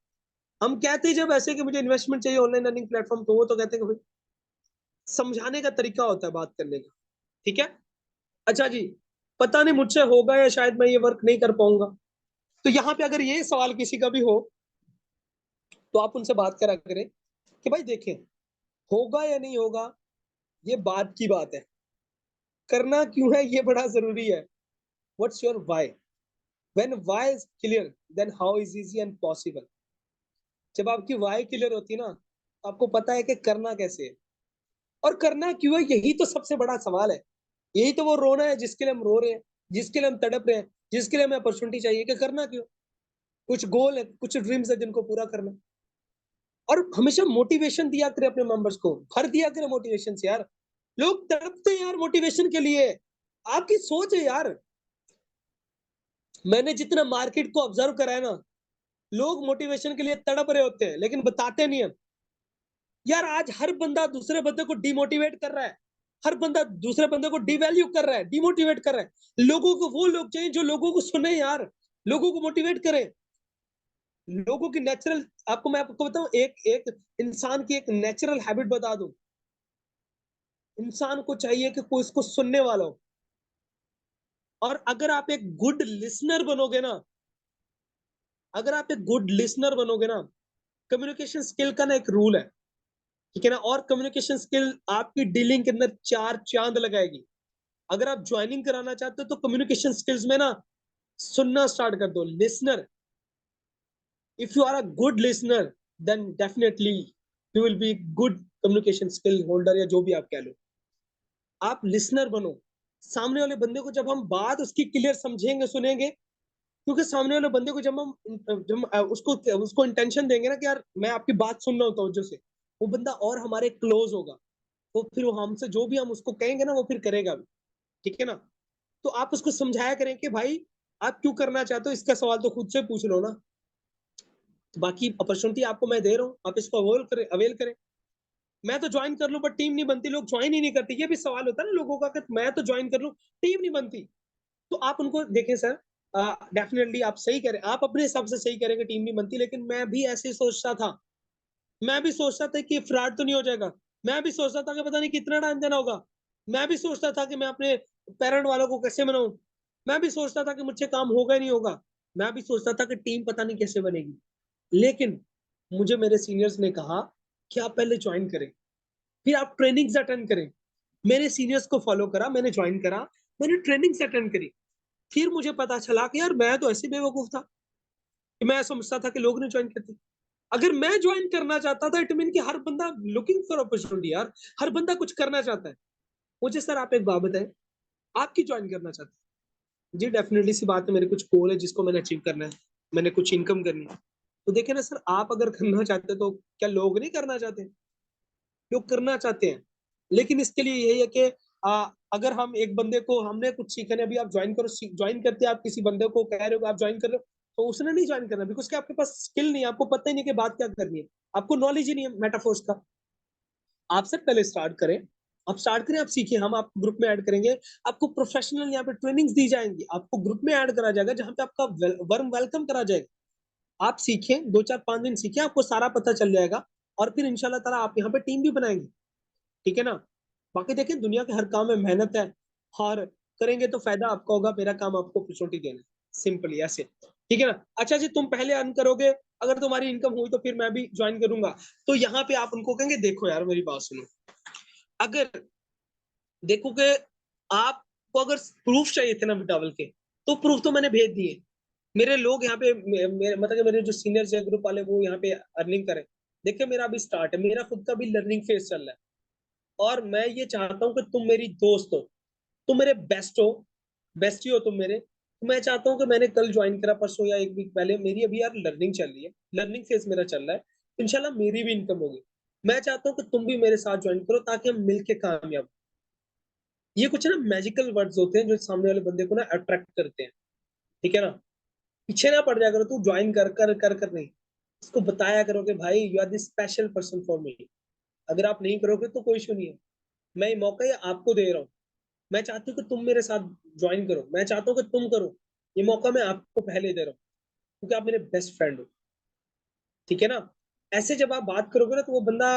हम कहते हैं जब ऐसे कि मुझे इन्वेस्टमेंट चाहिए ऑनलाइन अर्निंग प्लेटफॉर्म, तो वो तो कहते हैं कि भाई, समझाने का तरीका होता है बात करने का, ठीक है। अच्छा जी, पता नहीं मुझसे होगा या शायद मैं ये वर्क नहीं कर पाऊंगा। तो यहाँ पे अगर ये सवाल किसी का भी हो, तो आप उनसे बात करा करें कि भाई देखें, होगा या नहीं होगा, ये बात की बात है, करना क्यों है ये बड़ा जरूरी है। What's your why? When why is clear, then how is easy and possible. जब आपकी वाई क्लियर होती है ना, तो आपको पता है कि करना कैसे है और करना क्यों है, यही तो सबसे बड़ा सवाल है। यही तो वो रोना है जिसके लिए हम रो रहे हैं, जिसके लिए हम तड़प रहे हैं, जिसके लिए हमें अपॉर्चुनिटी चाहिए, कि करना क्यों। कुछ गोल है, कुछ ड्रीम्स है जिनको पूरा करना। और हमेशा मोटिवेशन दिया करे अपने मेंबर्स को, भर दिया करे मोटिवेशन से यार। लोग तड़पते हैं यार मोटिवेशन के लिए। आपकी सोच है यार। मैंने जितना मार्केट को ऑब्जर्व करा है ना, लोग मोटिवेशन के लिए तड़प रहे होते हैं, लेकिन बताते नहीं है। यार आज हर बंदा दूसरे बंदे को डिमोटिवेट कर रहा है, हर बंदा दूसरे बंदे को डिवैल्यू कर रहा है, डिमोटिवेट कर रहा है। लोगों को वो लोग चाहिए जो लोगों को सुने यार, लोगों को मोटिवेट करे। लोगों की नेचुरल, आपको मैं आपको बताऊं, एक एक इंसान की एक नेचुरल हैबिट बता दूं। इंसान को चाहिए कि कोई इसको सुनने वाला हो। और अगर आप एक गुड लिसनर बनोगे ना, अगर आप एक गुड लिसनर बनोगे ना, कम्युनिकेशन स्किल का ना एक रूल है, ठीक है ना, और कम्युनिकेशन स्किल आपकी डीलिंग के अंदर 4 चांद लगाएगी। अगर आप ज्वाइनिंग कराना चाहते हो तो कम्युनिकेशन स्किल्स में ना सुनना स्टार्ट कर दो, listener. If you are a good listener then definitely you will be good communication skill holder, या जो भी आप कह लो। आप लिसनर बनो। सामने वाले बंदे को जब हम बात उसकी क्लियर समझेंगे, सुनेंगे, क्योंकि सामने वाले बंदे को जब हम उसको उसको इंटेंशन देंगे ना कि यार मैं आपकी बात सुन रहा हूँ तवज्जो से, वो बंदा और हमारे क्लोज होगा। वो फिर वो हमसे जो भी हम उसको कहेंगे ना वो फिर करेगा भी, ठीक है ना। तो आप उसको समझाया करें कि भाई आप क्यों करना चाहते हो, इसका सवाल तो खुद से पूछ लो ना। तो बाकी अपॉर्चुनिटी आपको मैं दे रहा हूँ, आप इसको अवेल करें। मैं तो ज्वाइन कर लूं बट टीम नहीं बनती, लोग ज्वाइन ही नहीं करते। ये भी सवाल होता है ना लोगों का कि मैं तो ज्वाइन कर लूं, टीम नहीं बनती। तो आप उनको देखें सर, डेफिनेटली आप सही करें, आप अपने हिसाब से सही करेंगे, टीम नहीं बनती, लेकिन मैं भी ऐसे ही सोचता था। मैं भी सोचता था कि फ्रॉड तो नहीं हो जाएगा। मैं भी सोचता था कि पता नहीं कितना टाइम देना होगा। मैं भी सोचता था कि मैं अपने पेरेंट वालों को कैसे मनाऊं। मैं भी सोचता था कि मुझसे काम होगा ही नहीं होगा। मैं भी सोचता था कि टीम पता नहीं कैसे बनेगी। लेकिन मुझे मेरे सीनियर्स ने कहा कि आप पहले ज्वाइन करें, फिर आप ट्रेनिंग्स अटेंड करें। मेरे सीनियर्स को फॉलो करा, मैंने ज्वाइन करा, मैंने ट्रेनिंग्स अटेंड करी। फिर मुझे पता चला कि यार मैं तो ऐसे बेवकूफ था कि मैं समझता था कि लोग नहीं ज्वाइन करते। अगर मैं ज्वाइन करना चाहता था इट मीन कि हर बंदा लुकिंग फॉर अपॉर्चुनिटी, यार हर बंदा कुछ करना चाहता है। मुझे सर आप एक बात बताएं, आप की ज्वाइन करना चाहते हैं? जी डेफिनेटली सी बात है, मेरे कुछ गोल है जिसको मैंने अचीव करना है, मैंने कुछ इनकम करनी है। तो देखिए ना सर, आप अगर करना चाहते तो क्या लोग नहीं करना चाहते? लोग करना चाहते हैं। लेकिन इसके लिए यही है कि अगर हम एक बंदे को हमने कुछ सीखा नहीं, अभी आप ज्वाइन करो, ज्वाइन करते आप किसी बंदे को कह रहे हो कि आप ज्वाइन कर लो, तो उसने नहीं ज्वाइन करना, बिकॉज आपके पास स्किल नहीं है, आपको पता ही नहीं कि बात क्या करनी है, आपको नॉलेज ही नहीं है मेटाफोर्स का। आप सर पहले स्टार्ट करें, आप स्टार्ट करें, आप सीखिए, हम आपको ग्रुप में ऐड करेंगे। आपको प्रोफेशनल यहाँ पे ट्रेनिंग्स दी जाएंगी, आपको ग्रुप में ऐड करा जाएगा जहाँ पे आपका वर्म वेलकम करा जाएगा। आप सीखें, 2 4 5 दिन सीखें, आपको सारा पता चल जाएगा। और फिर इंशाल्लाह ताला आप यहाँ पे टीम भी बनाएंगे, ठीक है ना। बाकी देखिए दुनिया के हर काम में मेहनत है, और करेंगे तो फायदा आपका होगा, मेरा काम आपको अपॉर्चुनिटी देना है, सिंपली ऐसे, ठीक है ना। अच्छा जी, तुम पहले अर्न करोगे, अगर तुम्हारी इनकम हुई तो फिर मैं भी ज्वाइन करूंगा। तो यहाँ पे आप उनको कहेंगे देखो यार मेरी बात सुनो, अगर देखो कि आपको अगर प्रूफ चाहिए थे ना बिटावल के, तो प्रूफ तो मैंने भेज दिए। मेरे लोग यहाँ पे मतलब कि मेरे जो सीनियर्स है ग्रुप वाले, वो यहाँ पे अर्निंग करें। देखिए मेरा अभी स्टार्ट है, मेरा खुद का भी लर्निंग फेज चल रहा है, और मैं ये चाहता हूँ कि तुम मेरी दोस्त हो, तुम मेरे बेस्ट हो, बेस्टी हो तुम मेरे। तो मैं चाहता हूँ कि मैंने कल ज्वाइन करा, परसों या एक वीक पहले, मेरी अभी यार लर्निंग चल रही है, लर्निंग फेज मेरा चल रहा है, तो इंशाल्लाह मेरी भी इनकम होगी। मैं चाहता हूँ कि तुम भी मेरे साथ ज्वाइन करो ताकि हम मिलके कामयाब। ये कुछ ना मैजिकल वर्ड्स होते हैं जो सामने वाले बंदे को ना अट्रैक्ट करते हैं, ठीक है ना। पीछे ना पड़ जाया करो, तू ज्वाइन कर नहीं, उसको बताया करो कि भाई you are the special person for me. अगर आप नहीं करोगे तो कोई इशू नहीं है, मैं ये मौका ये आपको दे रहा हूँ। मैं चाहती हूँ कि तुम मेरे साथ ज्वाइन करो, मैं चाहता हूँ कि तुम करो, ये मौका मैं आपको पहले दे रहा हूँ, क्योंकि आप मेरे बेस्ट फ्रेंड हो, ठीक है ना। ऐसे जब आप बात करोगे ना तो वो बंदा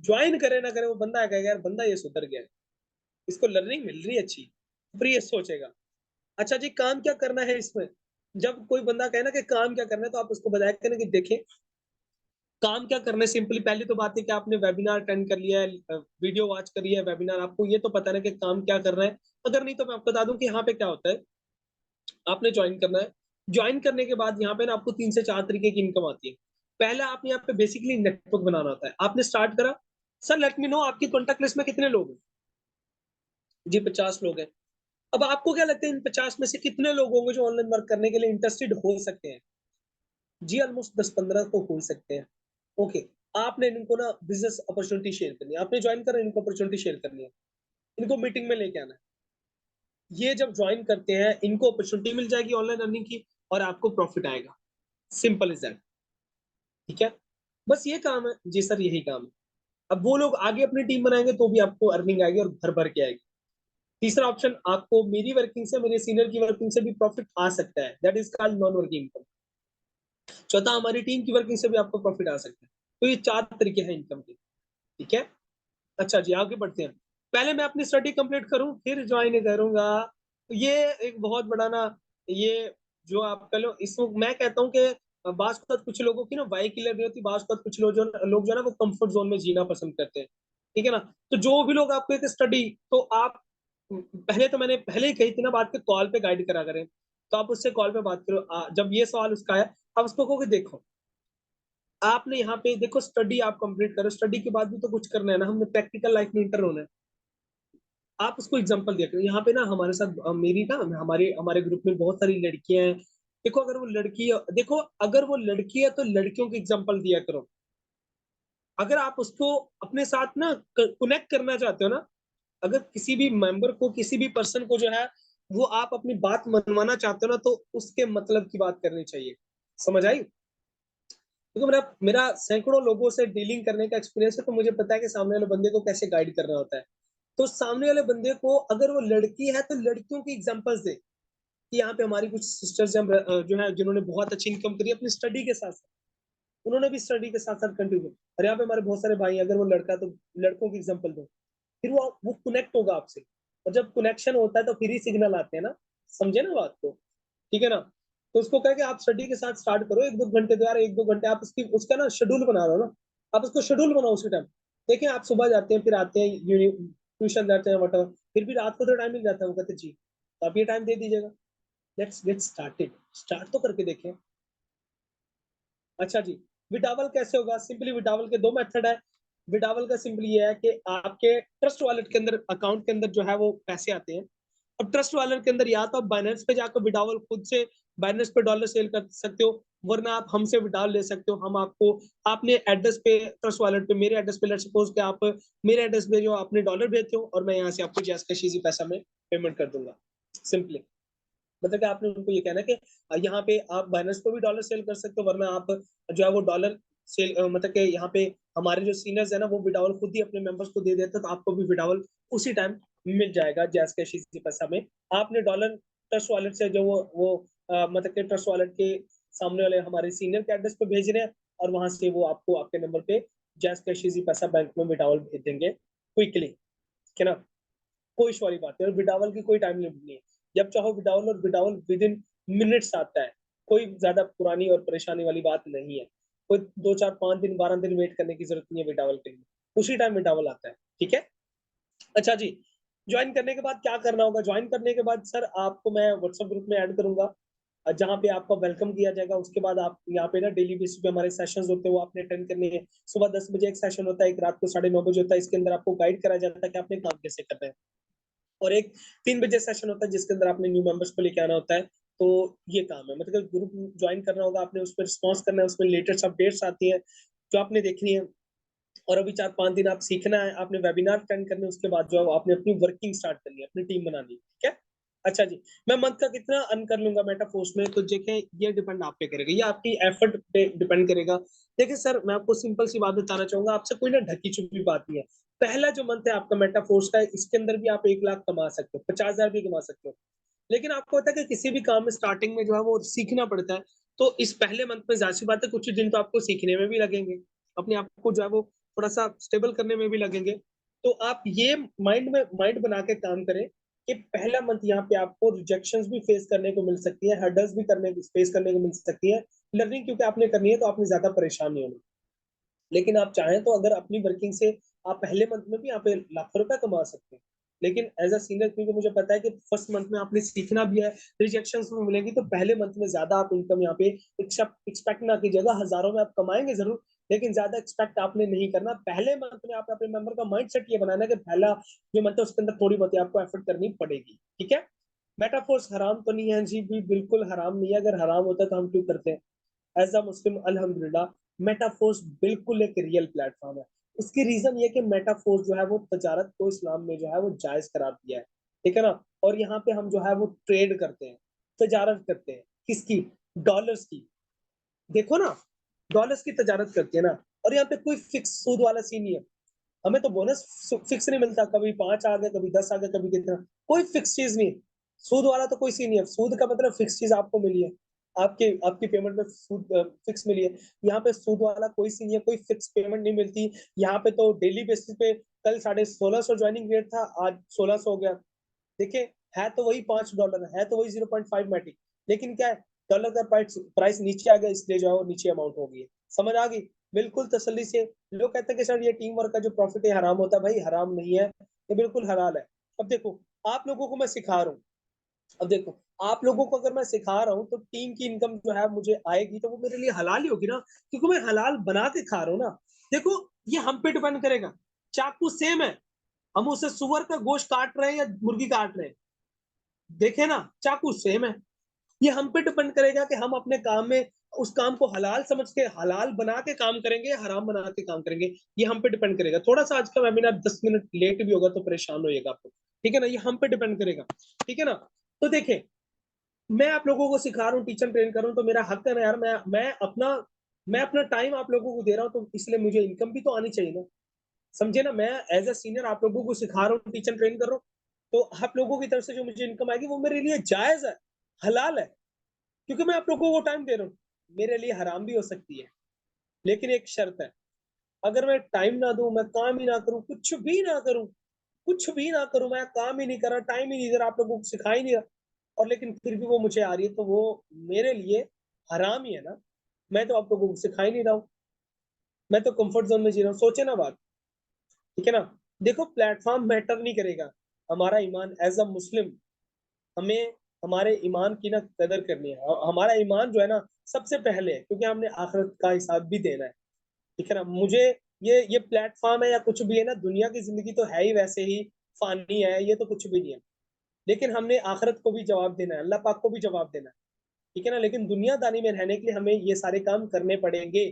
ज्वाइन करे ना करे, वो बंदा कहेगा यार बंदा ये सुधर गया है, इसको लर्निंग मिल रही है अच्छी, फिर ये सोचेगा। अच्छा जी, काम क्या करना है इसमें? जब कोई बंदा कहे ना कि काम क्या करना है, तो आप उसको बताया करें कि देखें काम क्या करना है। सिंपली पहली तो बात है कि आपने वेबिनार अटेंड कर लिया है, वीडियो वॉच करी है वेबिनार, आपको ये तो पता है ना कि काम क्या करना है। अगर नहीं तो मैं आपको बता दूं कि यहाँ पे क्या होता है, आपने ज्वाइन करना है। ज्वाइन करने के बाद यहाँ पे ना आपको 3 से 4 तरीके की इनकम आती है। पहला आपने यहाँ पे बेसिकली नेटवर्क बनाना होता है। आपने स्टार्ट करा, सर लेट मी नो आपकी कॉन्टेक्ट लिस्ट में कितने लोग हैं? जी 50 लोग हैं। अब आपको क्या लगता है इन 50 में से कितने लोग होंगे जो ऑनलाइन वर्क करने के लिए इंटरेस्टेड हो सकते हैं? जी ऑलमोस्ट 10 15 तो हो सकते हैं। ओके, आपने इनको ना बिजनेस अपॉर्चुनिटी शेयर करनी है, आपने ज्वाइन करा, इनको अपॉर्चुनिटी शेयर करनी है, इनको मीटिंग में लेके आना है। ये जब ज्वाइन करते हैं इनको अपॉर्चुनिटी मिल जाएगी ऑनलाइन अर्निंग की, और आपको प्रॉफिट आएगा, सिंपल इज दैट, ठीक है। बस ये काम है जी सर, यही काम है। अब वो लोग आगे अपनी टीम बनाएंगे तो भी आपको अर्निंग आएगी और भर भर के आएगी। तीसरा ऑप्शन, आपको मेरी वर्किंग से, मेरे सीनियर की वर्किंग से भी प्रॉफिट आ सकता है, that is called non working income. चौथा, हमारी टीम की वर्किंग से भी आपको प्रॉफिट आ सकता है। तो ये 4 तरीके हैं इनकम के, ठीक है। अच्छा जी, आगे बढ़ते हैं। पहले मैं अपनी स्टडी कंप्लीट करूं फिर ज्वाइन करूंगा, तो ये एक बहुत बड़ा ना, ये जो आप कह लो, इसको मैं कहता हूँ कि बास का कुछ लोगों की ना वाई क्लियर नहीं होती, बास का कुछ लोग जो है ना वो कंफर्ट जोन में जीना पसंद करते हैं। ठीक है ना। तो जो भी लोग आपको एक स्टडी, तो आप पहले तो मैंने पहले ही कही थी ना बात के, कॉल पे गाइड करा करें। तो आप उससे कॉल पे बात करो। जब ये सवाल उसका है, आप उसको कहोगे देखो आपने यहाँ पे देखो स्टडी आप कंप्लीट करो, स्टडी के बाद भी तो कुछ करना है ना, हमने प्रैक्टिकल लाइफ में इंटर होना है। आप उसको एग्जांपल दिया करो। यहाँ पे ना हमारे साथ मेरी ना हमारे हमारे ग्रुप में बहुत सारी लड़कियां हैं। देखो अगर वो लड़की है, देखो अगर वो लड़की है तो लड़कियों की एग्जांपल दिया करो। अगर आप उसको अपने साथ ना कनेक्ट करना चाहते हो ना, अगर किसी भी मेंबर को, किसी भी पर्सन को जो है वो आप अपनी बात मनवाना चाहते हो ना, तो उसके मतलब की बात करनी चाहिए। समझ आई? क्योंकि मेरा मेरा सैकड़ों लोगों से डीलिंग करने का एक्सपीरियंस है, तो मुझे पता है कि सामने वाले बंदे को कैसे गाइड करना होता है। तो सामने वाले बंदे को अगर वो लड़की है तो लड़कियों की एग्जांपल्स दे कि यहाँ पे हमारी कुछ सिस्टर्स जो है जिन्होंने बहुत अच्छी इनकम करी अपनी स्टडी के साथ साथ, उन्होंने भी स्टडी के साथ साथ कंटिन्यू। और यहाँ पे हमारे बहुत सारे भाई, अगर वो लड़का तो लड़कों की एग्जांपल दो, फिर वो कनेक्ट होगा आपसे। और जब कनेक्शन होता है तो फिर ही सिग्नल आते हैं ना। समझे ना बात को? ठीक है ना। तो उसको कह के आप स्टडी के साथ स्टार्ट करो, 1-2 घंटे दो यार, 1-2 घंटे आप उसकी उसका ना शेड्यूल बना लो ना। आप उसको शेड्यूल बनाओ उसी टाइम। देखिए आप सुबह जाते हैं, फिर आते हैं, ट्यूशन जाते हैं, वट, फिर भी रात को तो टाइम मिल जाता है, वो कहते जी तो आप ये टाइम दे दीजिएगा। लेट्स गेट स्टार्टेड, स्टार्ट तो करके देखें। अच्छा जी। विड्रॉवल कैसे होगा? सिंपली विड्रॉवल के दो मेथड है। विड्रॉवल का सिंपली ये है कि आपके ट्रस्ट वॉलेट के अंदर, अकाउंट के अंदर जो है वो पैसे आते हैं। अब ट्रस्ट वॉलेट के अंदर या तो आप बाइनेंस पे जाकर विड्रॉवल खुद से बाइनेंस पे डॉलर सेल कर सकते हो, वरना आप हमसे विड्रॉल ले सकते हो। हम आपको आपने एड्रेस पे, ट्रस्ट वॉलेट पे, मेरे एड्रेस पे, लेट्स सपोज कि आप मेरे एड्रेस पे जो आपने डॉलर भेजते हो, और मैं यहाँ से आपको जैस कैश इजी पैसा में पेमेंट कर दूंगा। सिंपली मतलब कि आपने उनको ये कहना है कि यहाँ पे आप बाइनेंस पे भी डॉलर सेल कर सकते हो, वरना आप जो है वो डॉलर सेल मतलब कि यहाँ पे हमारे जो सीनियर्स है ना वो विड्रॉवल खुद ही अपने मेंबर्स को दे देते हैं, तो आपको भी विड्रॉवल उसी टाइम मिल जाएगा जैस कैश इजी पैसा में। आपने डॉलर ट्रस्ट वॉलेट से जो वो मतलब कि ट्रस्ट वॉलेट के सामने वाले हमारे सीनियर के एड्रेस पे भेज रहे हैं, और वहां से वो आपको आपके नंबर पे जैस कैश इजी पैसा बैंक में विड्रॉवल भेज देंगे क्विकली। ठीक है ना। कोई इशू वाली बात नहीं, और विड्रॉवल की कोई टाइम लिमिट नहीं है। जब चाहो विड्रॉवल, और विड्रॉवल विद इन मिनट्स आता है। कोई ज्यादा पुरानी और परेशानी वाली बात नहीं है। कोई 2-4-5 दिन 12 दिन वेट करने की जरूरत नहीं है विड्रॉवल के लिए, उसी टाइम विड्रॉवल आता है। ठीक है। अच्छा जी। ज्वाइन करने के बाद क्या करना होगा? ज्वाइन करने के बाद सर आपको मैं व्हाट्सएप ग्रुप में ऐड करूंगा, जहाँ पे आपका वेलकम किया जाएगा। उसके बाद आप यहाँ पे ना डेली बेसिस पे हमारे सेशंस होते हैं, वो आपने अटेंड करने हैं। सुबह 10 बजे एक सेशन होता है, एक रात को 9:30 बजे होता है। इसके अंदर आपको गाइड करा जाता है कि आपने काम कैसे करना है। और एक 3 बजे सेशन होता है जिसके अंदर आपने न्यू मेंबर्स को लेके आना होता है। तो ये काम है, मतलब ग्रुप ज्वाइन करना होगा आपने, उस पर रिस्पॉन्स करना है, उसमें लेटेस्ट अपडेट्स आती है जो आपने देखनी है। और अभी 4-5 दिन आप सीखना है, आपने वेबिनार अटेंड करने, उसके बाद जो है आपने अपनी वर्किंग स्टार्ट करनी है, अपनी टीम बनानी है। ठीक है। अच्छा जी। मैं मंथ का कितना अर्न कर लूंगा मेटाफोर्स में, तो देखें ये डिपेंड आप पे करेगा, ये आपकी एफर्ट पे डिपेंड करेगा। देखिए सर मैं आपको सिंपल सी बात बताना चाहूंगा, आपसे कोई ना ढकी छुपी बात नहीं है। पहला जो मंथ है आपका मेटाफोर्स का, इसके अंदर भी आप 1 लाख कमा सकते हो, 50,000 भी कमा सकते हो। लेकिन आपको पता है कि किसी भी काम में स्टार्टिंग में जो है वो सीखना पड़ता है। तो इस पहले मंथ में जाहिर सी बात है कुछ दिन तो आपको सीखने में भी लगेंगे, अपने आप को जो है वो थोड़ा सा स्टेबल करने में भी लगेंगे। तो आप ये माइंड बना के काम करें कि पहला मंथ यहाँ पे आपको रिजेक्शंस भी फेस करने को मिल सकती है, हर्डल्स भी करने फेस करने को मिल सकती है। लर्निंग क्योंकि आपने करनी है, तो आपने ज्यादा परेशान नहीं होना। लेकिन आप चाहें तो अगर अपनी वर्किंग से आप पहले मंथ में भी यहाँ पे लाखों रुपए कमा सकते हैं। लेकिन एज अ सीनियर, क्योंकि मुझे पता है कि फर्स्ट मंथ में आपने सीखना भी है, रिजेक्शन भी मिलेंगी, तो पहले मंथ में ज्यादा आप इनकम यहाँ पे एक्सपेक्ट ना कीजिएगा। हजारों में आप कमाएंगे जरूर, लेकिन ज्यादा एक्सपेक्ट आपने नहीं करना। पहले मंथ में आप अपने मेंबर का माइंड सेट ये बनाना है कि पहला जो मंथ है उसके अंदर थोड़ी बहुत आपको एफर्ट करनी पड़ेगी। ठीक है। मेटाफोर्स हराम तो नहीं है जी, भी बिल्कुल हराम नहीं है। अगर हराम होता तो हम क्यों करते हैं? एज अ मुस्लिम अल्हम्दुलिल्लाह, मेटाफोर्स बिल्कुल एक रियल प्लेटफॉर्म है। इसकी रीजन ये कि मेटाफोर्स जो है वो तजारत को इस्लाम में जो है वो जायज करार दिया है। ठीक है ना। और यहाँ पे हम जो है वो ट्रेड करते हैं, तजारत करते हैं। किसकी? डॉलर्स की। देखो ना, डॉलर्स की तजारत करते हैं ना। और यहाँ पे कोई फिक्स सूद वाला सीन नहीं है। हमें तो बोनस फिक्स नहीं मिलता, कभी 5 आ गया, कभी 10 आ गया, कभी कितना। कोई फिक्स चीज नहीं। सूद वाला तो कोई सीन नहीं है। सूद का मतलब फिक्स चीज आपको मिली है, आपके आपकी पेमेंट में सूद फिक्स मिली है। यहाँ पे सूद वाला कोई सीन नहीं है, कोई फिक्स पेमेंट नहीं मिलती। यहाँ पे तो डेली बेसिस पे, कल 1650 ज्वाइनिंग रेट था, आज 1600 हो गया। देखिए है तो वही $5 है तो वही 0.5 मैटिक, लेकिन क्या है, डॉलर का प्राइस नीचे आ गया, इसलिए जो है वो नीचे अमाउंट हो गई है। समझ आ गई? बिल्कुल तसल्ली से। लोग कहते हैं कि सर ये टीम वर्क का जो प्रॉफिट है हराम होता है, भाई हराम नहीं है, ये बिल्कुल हलाल है। अब देखो, आप लोगों को मैं सिखा रहा हूँ, अब देखो आप लोगों को अगर मैं सिखा रहा हूँ तो टीम की इनकम जो है मुझे आएगी, तो वो मेरे लिए हलाल ही होगी ना, क्योंकि मैं हलाल बना के खा रहा हूँ ना। देखो, ये हम पे डिपेंड करेगा। चाकू सेम है, हम उसे सुअर का गोश्त काट रहे हैं या मुर्गी काट रहे हैं, देखे ना, चाकू सेम है। ये हम पे डिपेंड करेगा कि हम अपने काम में उस काम को हलाल समझ के हलाल बना के काम करेंगे या हराम बना के काम करेंगे। ये हम पे डिपेंड करेगा। थोड़ा सा आज का वेबिनार 10 मिनट लेट भी होगा तो परेशान होइएगा आपको, ठीक है ना, ये हम पे डिपेंड करेगा, ठीक है ना। तो देखें, मैं आप लोगों को सिखा रहा हूँ, टीचर ट्रेन कर रहा हूँ, तो मेरा हक है ना यार, मैं अपना टाइम आप लोगों को दे रहा हूँ, तो इसलिए मुझे इनकम भी तो आनी चाहिए ना। समझे ना, मैं एज अ सीनियर आप लोगों को सिखा रहा हूँ, टीचर ट्रेन कर रहा हूँ, तो आप लोगों की तरफ से जो मुझे इनकम आएगी वो मेरे लिए जायज है, हलाल है, क्योंकि मैं आप लोगों को टाइम दे रहा हूँ। मेरे लिए हराम भी हो सकती है, लेकिन एक शर्त है, अगर मैं टाइम ना दूं, मैं काम ही ना करूं, कुछ भी ना करूं, कुछ भी ना करूं, मैं काम ही नहीं कर रहा, टाइम ही नहीं दे रहा, आप लोगों को सिखा ही नहीं रहा, और लेकिन फिर भी वो मुझे आ रही है, तो वो मेरे लिए हराम ही है ना। मैं तो आप लोगों को सिखा ही नहीं रहा हूँ, मैं तो कंफर्ट जोन में जी रहा हूँ। सोचे ना बात, ठीक है ना। देखो, प्लेटफॉर्म मैटर नहीं करेगा, हमारा ईमान एज अ मुस्लिम, हमें हमारे ईमान की ना कदर करनी है। हमारा ईमान जो है ना सबसे पहले है, क्योंकि हमने आखिरत का हिसाब भी देना है, ठीक है ना। मुझे ये प्लेटफॉर्म है या कुछ भी है ना, दुनिया की जिंदगी तो है ही वैसे ही फानी है, ये तो कुछ भी नहीं है, लेकिन हमने आखिरत को भी जवाब देना है, अल्लाह पाक को भी जवाब देना है, ठीक है ना। लेकिन दुनियादारी में रहने के लिए हमें ये सारे काम करने पड़ेंगे।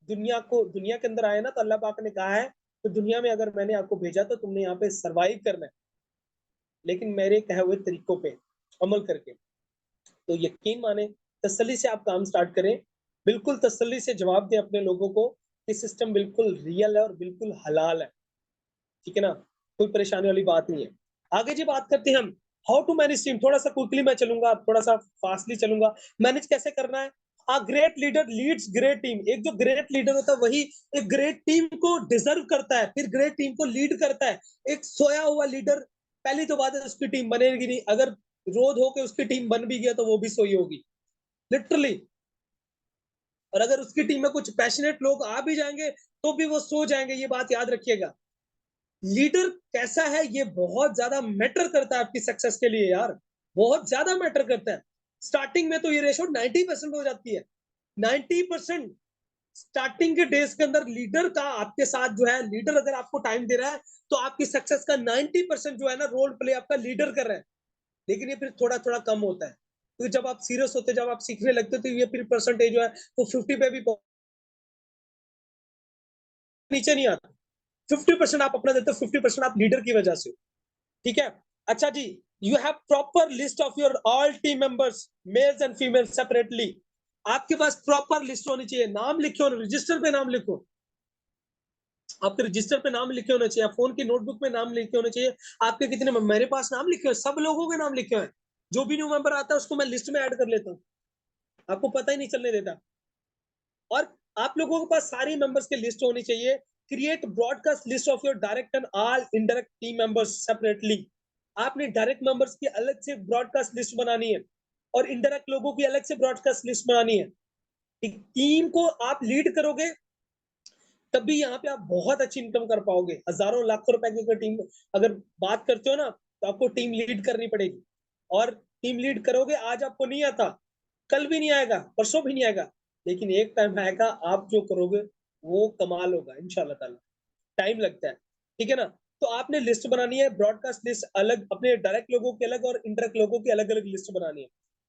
दुनिया के अंदर आए ना, तो अल्लाह पाक ने कहा है, तो दुनिया में अगर मैंने आपको भेजा तो तुमने यहाँ पे सरवाइव करना है, लेकिन मेरे कहे हुए तरीकों पे अमल करके। तो यकीन माने, तसल्ली से आप काम स्टार्ट करें, बिल्कुल तसल्ली से जवाब दें अपने लोगों को कि सिस्टम बिल्कुल रियल है और बिल्कुल हलाल है, ठीक है ना, कोई परेशानी वाली बात नहीं है। आगे जी बात करते हैं हम, हाउ टू मैनेज टीम। थोड़ा सा क्विकली मैं चलूंगा, थोड़ा सा फास्टली चलूंगा। मैनेज कैसे करना है? A great leader leads great team. एक जो ग्रेट लीडर होता है वही एक ग्रेट टीम को डिजर्व करता है, फिर ग्रेट टीम को लीड करता है। एक सोया हुआ लीडर, पहली तो बात है उसकी टीम बनेगी नहीं, अगर रोज होके उसकी टीम बन भी गया तो वो भी सोई होगी, लिटरली। और अगर उसकी टीम में कुछ पैशनेट लोग आ भी जाएंगे तो भी वो सो जाएंगे, ये बात याद रखिएगा। लीडर कैसा है ये बहुत ज्यादा मैटर करता है आपकी सक्सेस के लिए यार, बहुत ज्यादा मैटर करता है। स्टार्टिंग में तो ये रेशो 90% हो जाती है, 90%। स्टार्टिंग के डेज के अंदर लीडर का आपके साथ जो है, लीडर अगर आपको टाइम दे रहा है तो आपकी सक्सेस का 90% जो है ना रोल प्ले आपका लीडर कर रहा है। लेकिन ये फिर थोड़ा थोड़ा कम होता है, क्योंकि जब आप सीरियस होते, जब आप सीखने लगते तो ये फिर परसेंटेज जो है वो 50 पे भी नीचे नहीं आता। 50% आप अपना देते हो, 50% आप लीडर की वजह से, ठीक है। अच्छा जी, you have proper list of your all team members, males and female separately. आपके पास प्रॉपर लिस्ट होनी चाहिए, नाम लिखे हो, रजिस्टर पे नाम लिखो, आपके रजिस्टर पे नाम लिखे होने चाहिए, फोन की नोटबुक में नाम लिखे होने चाहिए। आपके कितने, मेरे पास नाम लिखे हुए, सब लोगों के नाम लिखे हुए हैं। जो भी न्यू मेंबर आता है उसको मैं लिस्ट में ऐड कर लेता हूँ, आपको पता ही नहीं चलने देता। और आप लोगों के पास सारी मेंबर्स की लिस्ट होनी चाहिए। Create broadcast list of your direct and all indirect team members separately. आपने डायरेक्ट मेंबर्स की अलग से ब्रॉडकास्ट लिस्ट बनानी है और इनडायरेक्ट लोगों की अलग से ब्रॉडकास्ट लिस्ट बनानी है। टीम को आप लीड करोगे तभी यहाँ पे आप बहुत अच्छी इनकम कर पाओगे। हजारों लाखों रुपए की टीम अगर बात करते हो ना, तो आपको टीम लीड करनी पड़ेगी, और टीम लीड करोगे, आज आपको नहीं आता, कल भी नहीं आएगा, परसों भी नहीं आएगा, लेकिन एक टाइम आएगा आप जो करोगे वो कमाल होगा इंशाल्लाह ताला। टाइम लगता है, ठीक है ना। तो आपने लिस्ट बनानी है, ब्रॉडकास्ट लिस्ट अलग, अपने डायरेक्ट लोगों की अलग और इनडायरेक्ट लोगों की अलग अलग लिस्ट बनानी है,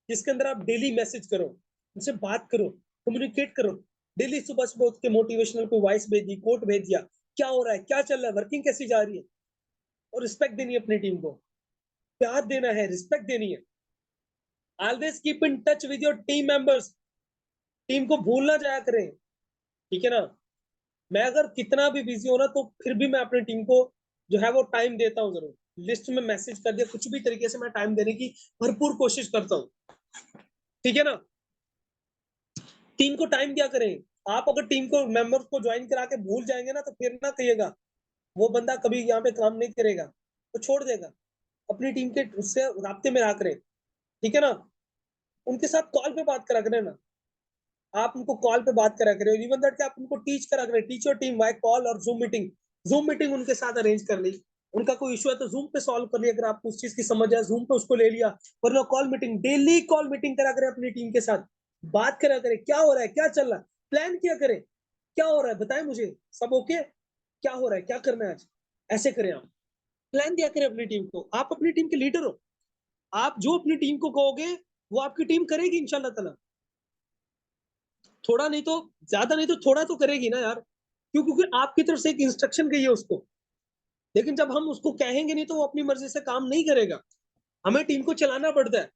जिसके अंदर आप डेली मैसेज करो, उनसे बात करो, कम्युनिकेट करो। डेली सुबह सुबह उठ के मोटिवेशनल को वॉइस भेज दी, कोट भेज दिया, क्या हो रहा है, क्या चल रहा है, वर्किंग कैसी जा रही है। और रिस्पेक्ट देनी है अपनी टीम को, प्यार देना है, रिस्पेक्ट देनी है। Always keep in touch with your team members. Team को भूल ना जाया करें, ठीक है ना। मैं अगर कितना भी बिजी हो ना, तो फिर भी मैं अपनी टीम को जो है वो टाइम देता हूँ जरूर। लिस्ट में मैसेज कर दिया, कुछ भी तरीके से मैं टाइम देने की भरपूर कोशिश करता हूँ, ठीक है ना। टीम को टाइम दिया करें। आप अगर टीम को मेंबर्स को ज्वाइन करा के भूल जाएंगे ना, तो फिर ना कहिएगा वो बंदा कभी यहाँ पे काम नहीं करेगा, तो छोड़ देगा। अपनी टीम के उससे राब्ते में रहा करें, ठीक है ना। उनके साथ कॉल पे बात करा करें ना, आप उनको कॉल पे बात करा करें। इवन दैट आप उनको टीच करा करें, teach your team by call और जूम मीटिंग उनके साथ अरेंज कर ली। उनका कोई इशू है तो जूम पे सॉल्व कर लिया, अगर आपको उस चीज की समझ है जूम पे उसको ले लिया। वरना call meeting, daily call meeting करा करें अपनी टीम के साथ, बात करा करें क्या हो रहा है, क्या चल रहा है, प्लान किया करें, क्या हो रहा है बताएं मुझे, सब ओके, क्या हो रहा है, क्या करना है आज, ऐसे करें। आप प्लान दिया करें अपनी टीम को, आप अपनी टीम के लीडर हो। आप जो अपनी टीम को कहोगे वो आपकी टीम करेगी इंशाल्लाह ताला। थोड़ा नहीं तो ज्यादा नहीं तो थोड़ा तो करेगी ना यार, क्यों? क्योंकि आपकी तरफ से एक इंस्ट्रक्शन गई है उसको। लेकिन जब हम उसको कहेंगे नहीं तो वो अपनी मर्जी से काम नहीं करेगा। हमें टीम को चलाना पड़ता है,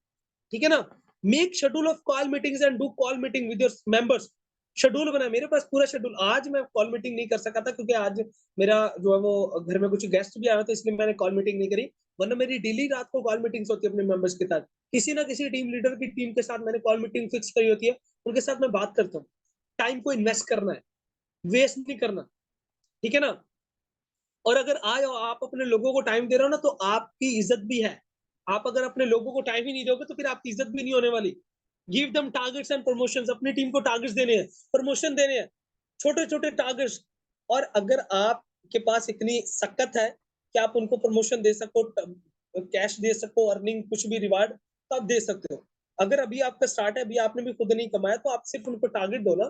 ठीक है ना। Make schedule of call meetings and do call meeting with your members. Schedule बना, मेरे पास पूरा शेड्यूल। आज मैं कॉल मीटिंग नहीं कर सका था क्योंकि आज मेरा जो है वो घर में कुछ गेस्ट भी आए थे, इसलिए मैंने कॉल मीटिंग नहीं करी। वरना मेरी डेली रात को कॉल मीटिंग्स होती है अपने मेंबर्स के साथ। किसी ना किसी टीम लीडर की टीम के साथ मैंने कॉल मीटिंग फिक्स करी होती है, उनके साथ मैं बात करता हूँ। टाइम को इन्वेस्ट करना है, वेस्ट नहीं करना, ठीक है ना। और अगर आज आप अपने लोगों को टाइम दे रहे हो ना तो आपकी इज्जत भी है। आप अगर अपने लोगों को टाइम ही नहीं दोगे तो फिर आपकी इज्जत भी नहीं होने वाली। Give them targets and promotions, अपनी टीम को टारगेट्स देने हैं, प्रमोशन देने हैं, छोटे छोटे टारगेट्स। और अगर आपके पास इतनी सकत है कि आप उनको प्रमोशन दे सको, कैश दे सको, अर्निंग कुछ भी रिवार्ड, तो आप दे सकते हो। अगर अभी आपका स्टार्ट है, अभी आपने भी खुद नहीं कमाया, तो आप सिर्फ उनको टारगेट दो ना।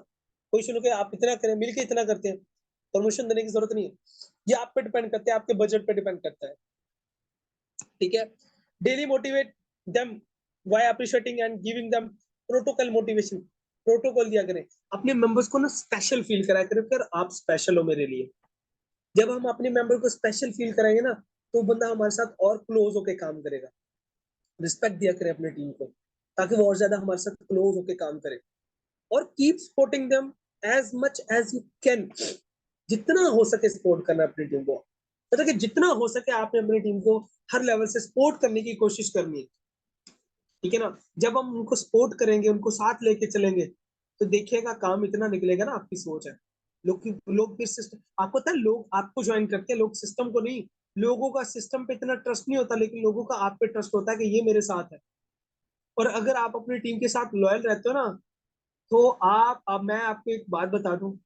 कोई सुनो कि आप इतना करें, मिलके इतना करते हैं, प्रमोशन देने की जरूरत नहीं है। ये आप पे डिपेंड करता है, आपके बजट पे डिपेंड करता है, ठीक है। Daily motivate them by appreciating and giving them protocol motivation. Protocol दिया करें, अपने मेंबर्स को ना स्पेशल फील कराया करें, फिर आप स्पेशल हो मेरे लिए। जब हम अपने मेंबर को स्पेशल फील कराएंगे ना, तो बंदा हमारे साथ और क्लोज होके काम करेगा। रिस्पेक्ट दिया करें अपनी टीम को, ताकि वो और ज्यादा हमारे साथ क्लोज होके काम करे। और keep supporting them as much as you can. जितना हो सके सपोर्ट करना अपनी टीम को, मतलब कि जितना हो सके आपने अपनी टीम को हर लेवल से सपोर्ट करने की कोशिश करनी है, ठीक है ना। जब हम उनको सपोर्ट करेंगे, उनको साथ लेके चलेंगे, तो देखिएगा काम इतना निकलेगा ना, आपकी सोच है। लोग फिर सिस्टम, आपको पता है लोग आपको ज्वाइन करते हैं, लोग सिस्टम को नहीं। लोगों का सिस्टम पे इतना ट्रस्ट नहीं होता, लेकिन लोगों का आप पे ट्रस्ट होता है कि ये मेरे साथ है। और अगर आप अपनी टीम के साथ लॉयल रहते हो ना, तो आप, अब मैं आपको एक बात बता दूं,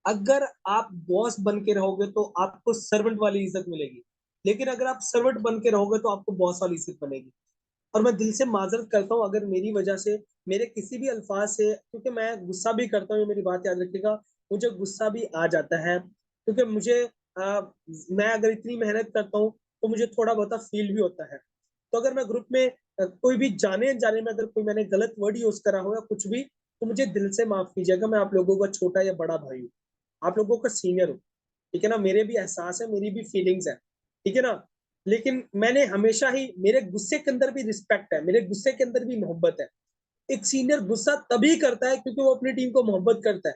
अगर आप बॉस बन के रहोगे तो आपको सर्वेंट वाली इज्जत मिलेगी। लेकिन अगर आप सर्वेंट बन के रहोगे तो आपको बॉस वाली इज्जत बनेगी। और मैं दिल से माजरत करता हूँ अगर मेरी वजह से, मेरे किसी भी अल्फाज से, क्योंकि मैं गुस्सा भी करता हूँ, ये मेरी बात याद रखिएगा। मुझे गुस्सा भी आ जाता है, क्योंकि मुझे मैं अगर इतनी मेहनत करता हूँ तो मुझे थोड़ा बहुत फील भी होता है। तो अगर मैं ग्रुप में कोई भी जाने अनजाने में अगर कोई मैंने गलत वर्ड यूज करा हो या कुछ भी, तो मुझे दिल से माफ कीजिएगा। मैं आप लोगों का छोटा या बड़ा भाई हूँ, आप लोगों का सीनियर हूँ, ठीक है ना। मेरे भी एहसास है, मेरी भी फीलिंग्स है, ठीक है ना। लेकिन मैंने हमेशा ही, मेरे गुस्से के अंदर भी रिस्पेक्ट है, मेरे गुस्से के अंदर भी मोहब्बत है। एक सीनियर गुस्सा तभी करता है क्योंकि वो अपनी टीम को मोहब्बत करता है,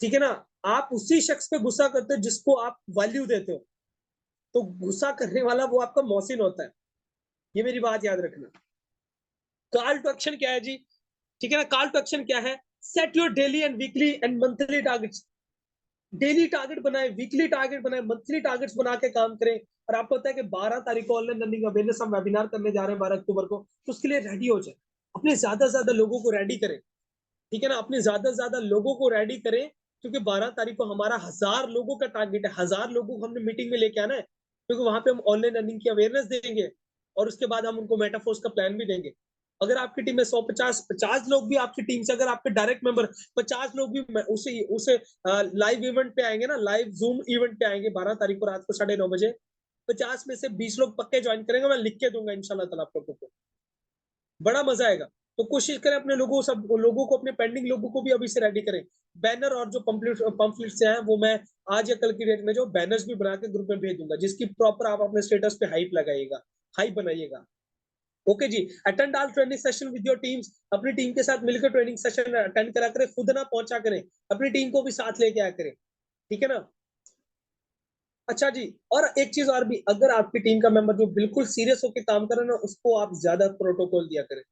ठीक है ना। आप उसी शख्स पे गुस्सा करते हो जिसको आप वैल्यू देते हो। तो गुस्सा करने वाला वो आपका मौसिन होता है, ये मेरी बात याद रखना। कॉल टू एक्शन क्या है जी, ठीक है ना। कॉल टू एक्शन क्या है? Set your daily and weekly and monthly targets. Daily target बनाए, वीकली टारगेट बनाए, मंथली टारगेट्स बना के काम करें। और आपको पता है कि 12 तारीख को ऑनलाइन लर्निंग अवेयरनेस हम वेबिनार करने जा रहे हैं 12 अक्टूबर को, तो उसके लिए रेडी हो जाए। अपने ज्यादा से ज्यादा लोगों को रेडी करें, ठीक है ना। अपने ज्यादा से ज्यादा लोगों को रेडी करें, क्योंकि 12 तारीख को हमारा 1000 लोगों का टारगेट है। 1000 लोगों को हमने मीटिंग में लेके आना है, क्योंकि वहां पे हम ऑनलाइन लर्निंग की अवेयरनेस देंगे। और उसके बाद हम उनको मेटाफोर्स का प्लान भी देंगे। अगर आपकी टीम में 150 लोग भी आपकी टीम से, अगर आपके डायरेक्ट मेंबर 50 लोग भी उसे लाइव इवेंट पे आएंगे ना, लाइव जूम इवेंट पे आएंगे 12 तारीख को रात को 9:30 बजे, 50 में से 20 लोग पक्के ज्वाइन करेंगे। मैं लिख के दूंगा इंशाल्लाह ताला आप लोगों को, बड़ा मजा आएगा। तो कोशिश करें अपने लोगों, सब लोगों को, अपने पेंडिंग लोगों को भी अभी से रेडी करें। बैनर और जो पंपलेट से हैं वो मैं आज या कल की डेट में जो बैनर्स भी बना के ग्रुप में भेज दूंगा, जिसकी प्रॉपर आप अपने स्टेटस पे हाइप लगाइएगा, हाइप बनाइएगा। ओके जी। Attend all training session with your teams. अपनी टीम के साथ मिलकर ट्रेनिंग सेशन अटेंड करा करें, खुद ना पहुंचा करें, अपनी टीम को भी साथ लेके आया करें, ठीक है ना। अच्छा जी, और एक चीज और भी, अगर आपकी टीम का मेंबर जो बिल्कुल सीरियस होकर काम करे ना, उसको आप ज्यादा प्रोटोकॉल दिया करें।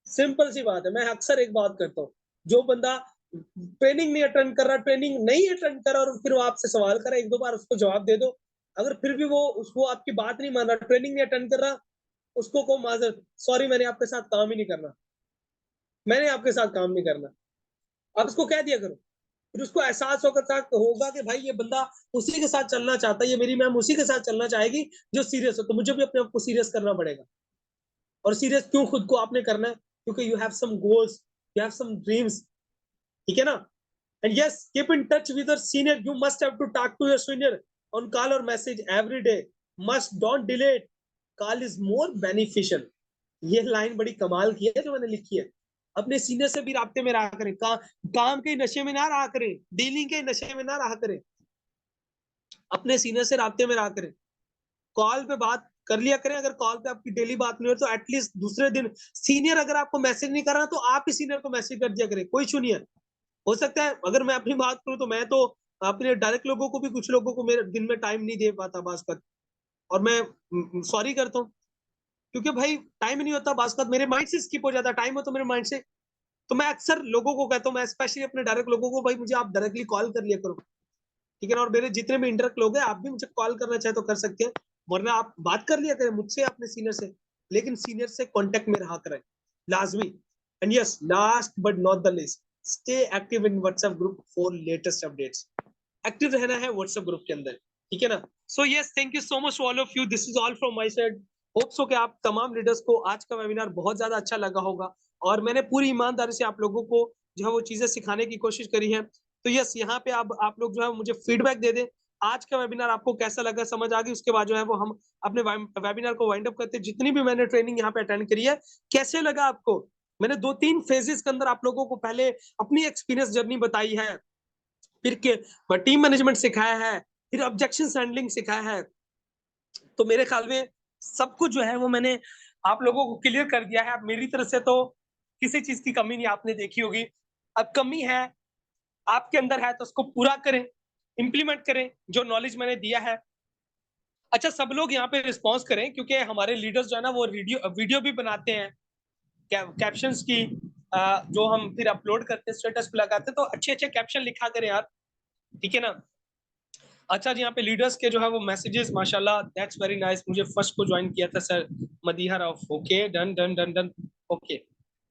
सिंपल सी बात है, मैं अक्सर एक बात करता हूँ, जो बंदा ट्रेनिंग नहीं अटेंड कर रहा, ट्रेनिंग नहीं अटेंड कर रहा और फिर वो आपसे सवाल करे, एक दो बार उसको जवाब दे दो। अगर फिर भी वो आपकी बात नहीं मान रहा, ट्रेनिंग नहीं अटेंड कर रहा, उसको को माजर, सॉरी मैंने आपके साथ काम ही नहीं करना, मैंने आपके साथ काम नहीं करना। आप उसको कह दिया करो, फिर उसको एहसास होगा कि भाई ये बंदा उसी के साथ चलना चाहता है, ये मेरी मैम उसी के साथ चलना चाहेगी जो सीरियस हो, तो मुझे भी अपने आप को सीरियस करना पड़ेगा। और सीरियस क्यों खुद को आपने करना है? क्योंकि you have some goals, you have some dreams, ठीक है ना? And yes, keep in touch with your senior, you must have to talk to your senior on call और message every day, must don't delay it, call is more beneficial. ये line बड़ी कमाल की है जो मैंने लिखी है। अपने सीनियर से भी राब्ते में रहा करें, काम के नशे में ना रहा करें, डीलिंग के नशे में ना रहा करें, अपने सीनियर से राब्ते में रहा करें। कॉल पे बात कर लिया करें, अगर कॉल पे आपकी डेली बात नहीं हो तो एटलीस्ट दूसरे दिन सीनियर अगर आपको मैसेज नहीं कर रहा तो आप ही सीनियर को मैसेज कर दिया करें, कोई इशू नहीं है। हो सकता है अगर मैं अपनी बात करूं तो मैं तो अपने डायरेक्ट लोगों को भी, कुछ लोगों को मेरे दिन में टाइम नहीं दे पाता बासकत, और मैं सॉरी करता हूँ, क्योंकि भाई टाइम ही नहीं होता, बासकत मेरे माइंड से स्किप हो जाता, टाइम हो तो मेरे माइंड से। तो मैं अक्सर लोगों को कहता हूँ, मैं स्पेशली अपने डायरेक्ट लोगों को, भाई मुझे आप डायरेक्टली कॉल कर लिया करो, ठीक है ना? और मेरे जितने भी इंटरेक्ट लोग हैं, आप भी मुझे कॉल करना चाहे तो कर सकते हैं, वरना आप बात कर लिया करें मुझसे, अपने सीनियर से, लेकिन सीनियर से कांटेक्ट में रहा करें लाजमी। And yes, last but not the least, stay active in WhatsApp group for latest updates. Active रहना है व्हाट्सएप ग्रुप के अंदर, ठीक है ना? सो yes, thank you so much all of you, this is all from my side. Hope so कि आप तमाम लीडर्स को आज का वेबिनार बहुत ज्यादा अच्छा लगा होगा, और मैंने पूरी ईमानदारी से आप लोगों को जो है वो चीजें सिखाने की कोशिश करी है। तो यस, यहाँ पे आप लोग जो है मुझे फीडबैक दे दें, आज का वेबिनार आपको कैसा लगा, समझ आ गई? उसके बाद जो है वो हम अपने वेबिनार को वाइंड अप करते हैं। जितनी भी मैंने ट्रेनिंग यहाँ पे अटेंड करी है, कैसे लगा आपको? मैंने 2-3 फेजेस के अंदर आप लोगों को पहले अपनी एक्सपीरियंस जर्नी बताई है, फिर के टीम मैनेजमेंट सिखाया है, फिर ऑब्जेक्शन हैंडलिंग सिखाया है। तो मेरे ख्याल में सब कुछ जो है वो मैंने आप लोगों को क्लियर कर दिया है। अब मेरी तरफ से तो किसी चीज की कमी नहीं आपने देखी होगी। अब कमी है आपके अंदर है तो उसको पूरा करें, इम्प्लीमेंट करें जो नॉलेज मैंने दिया है। अच्छा, सब लोग यहाँ पे रिस्पॉन्स करें, क्योंकि हमारे लीडर्स जो है ना वो वीडियो भी बनाते हैं कैप्शंस की, जो हम फिर अपलोड करते हैं, स्टेटस पे लगाते हैं, तो अच्छे अच्छे कैप्शन लिखा करें यार, ठीक है ना? अच्छा जी, यहाँ पे लीडर्स के जो है वो मैसेजेस, माशाल्लाह, दैट्स वेरी नाइस। मुझे फर्स्ट को ज्वाइन किया था sir Madiha Rauf, okay, done done done done, okay,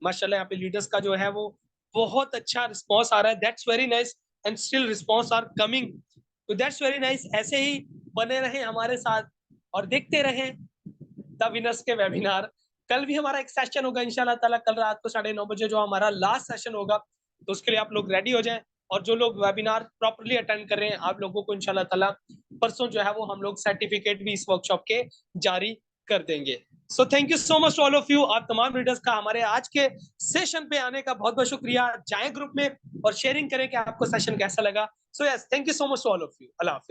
माशाल्लाह। यहाँ पे लीडर्स का जो है वो बहुत अच्छा रिस्पॉन्स आ रहा है, that's very nice, and still response are coming, तो दैट्स वेरी नाइस। ऐसे ही बने रहें हमारे साथ और देखते रहें द विनर्स के वेबिनार। कल भी हमारा एक सेशन होगा इंशाल्लाह ताला, कल रात को 9:30 बजे जो हमारा लास्ट सेशन होगा, तो उसके लिए आप लोग रेडी हो जाएं। और जो लोग वेबिनार प्रॉपर्ली अटेंड कर रहे हैं, आप लोगों को इंशाल्लाह ताला परसों जो है वो हम लोग सर्टिफिकेट भी इस वर्कशॉप के जारी कर देंगे। So thank you so much all of you. आप तमाम रीडर्स का हमारे आज के सेशन पे आने का बहुत बहुत शुक्रिया। जाएं ग्रुप में और शेयरिंग करें कि आपको सेशन कैसा लगा। सो yes, thank you so much all of you. Allah Hafiz.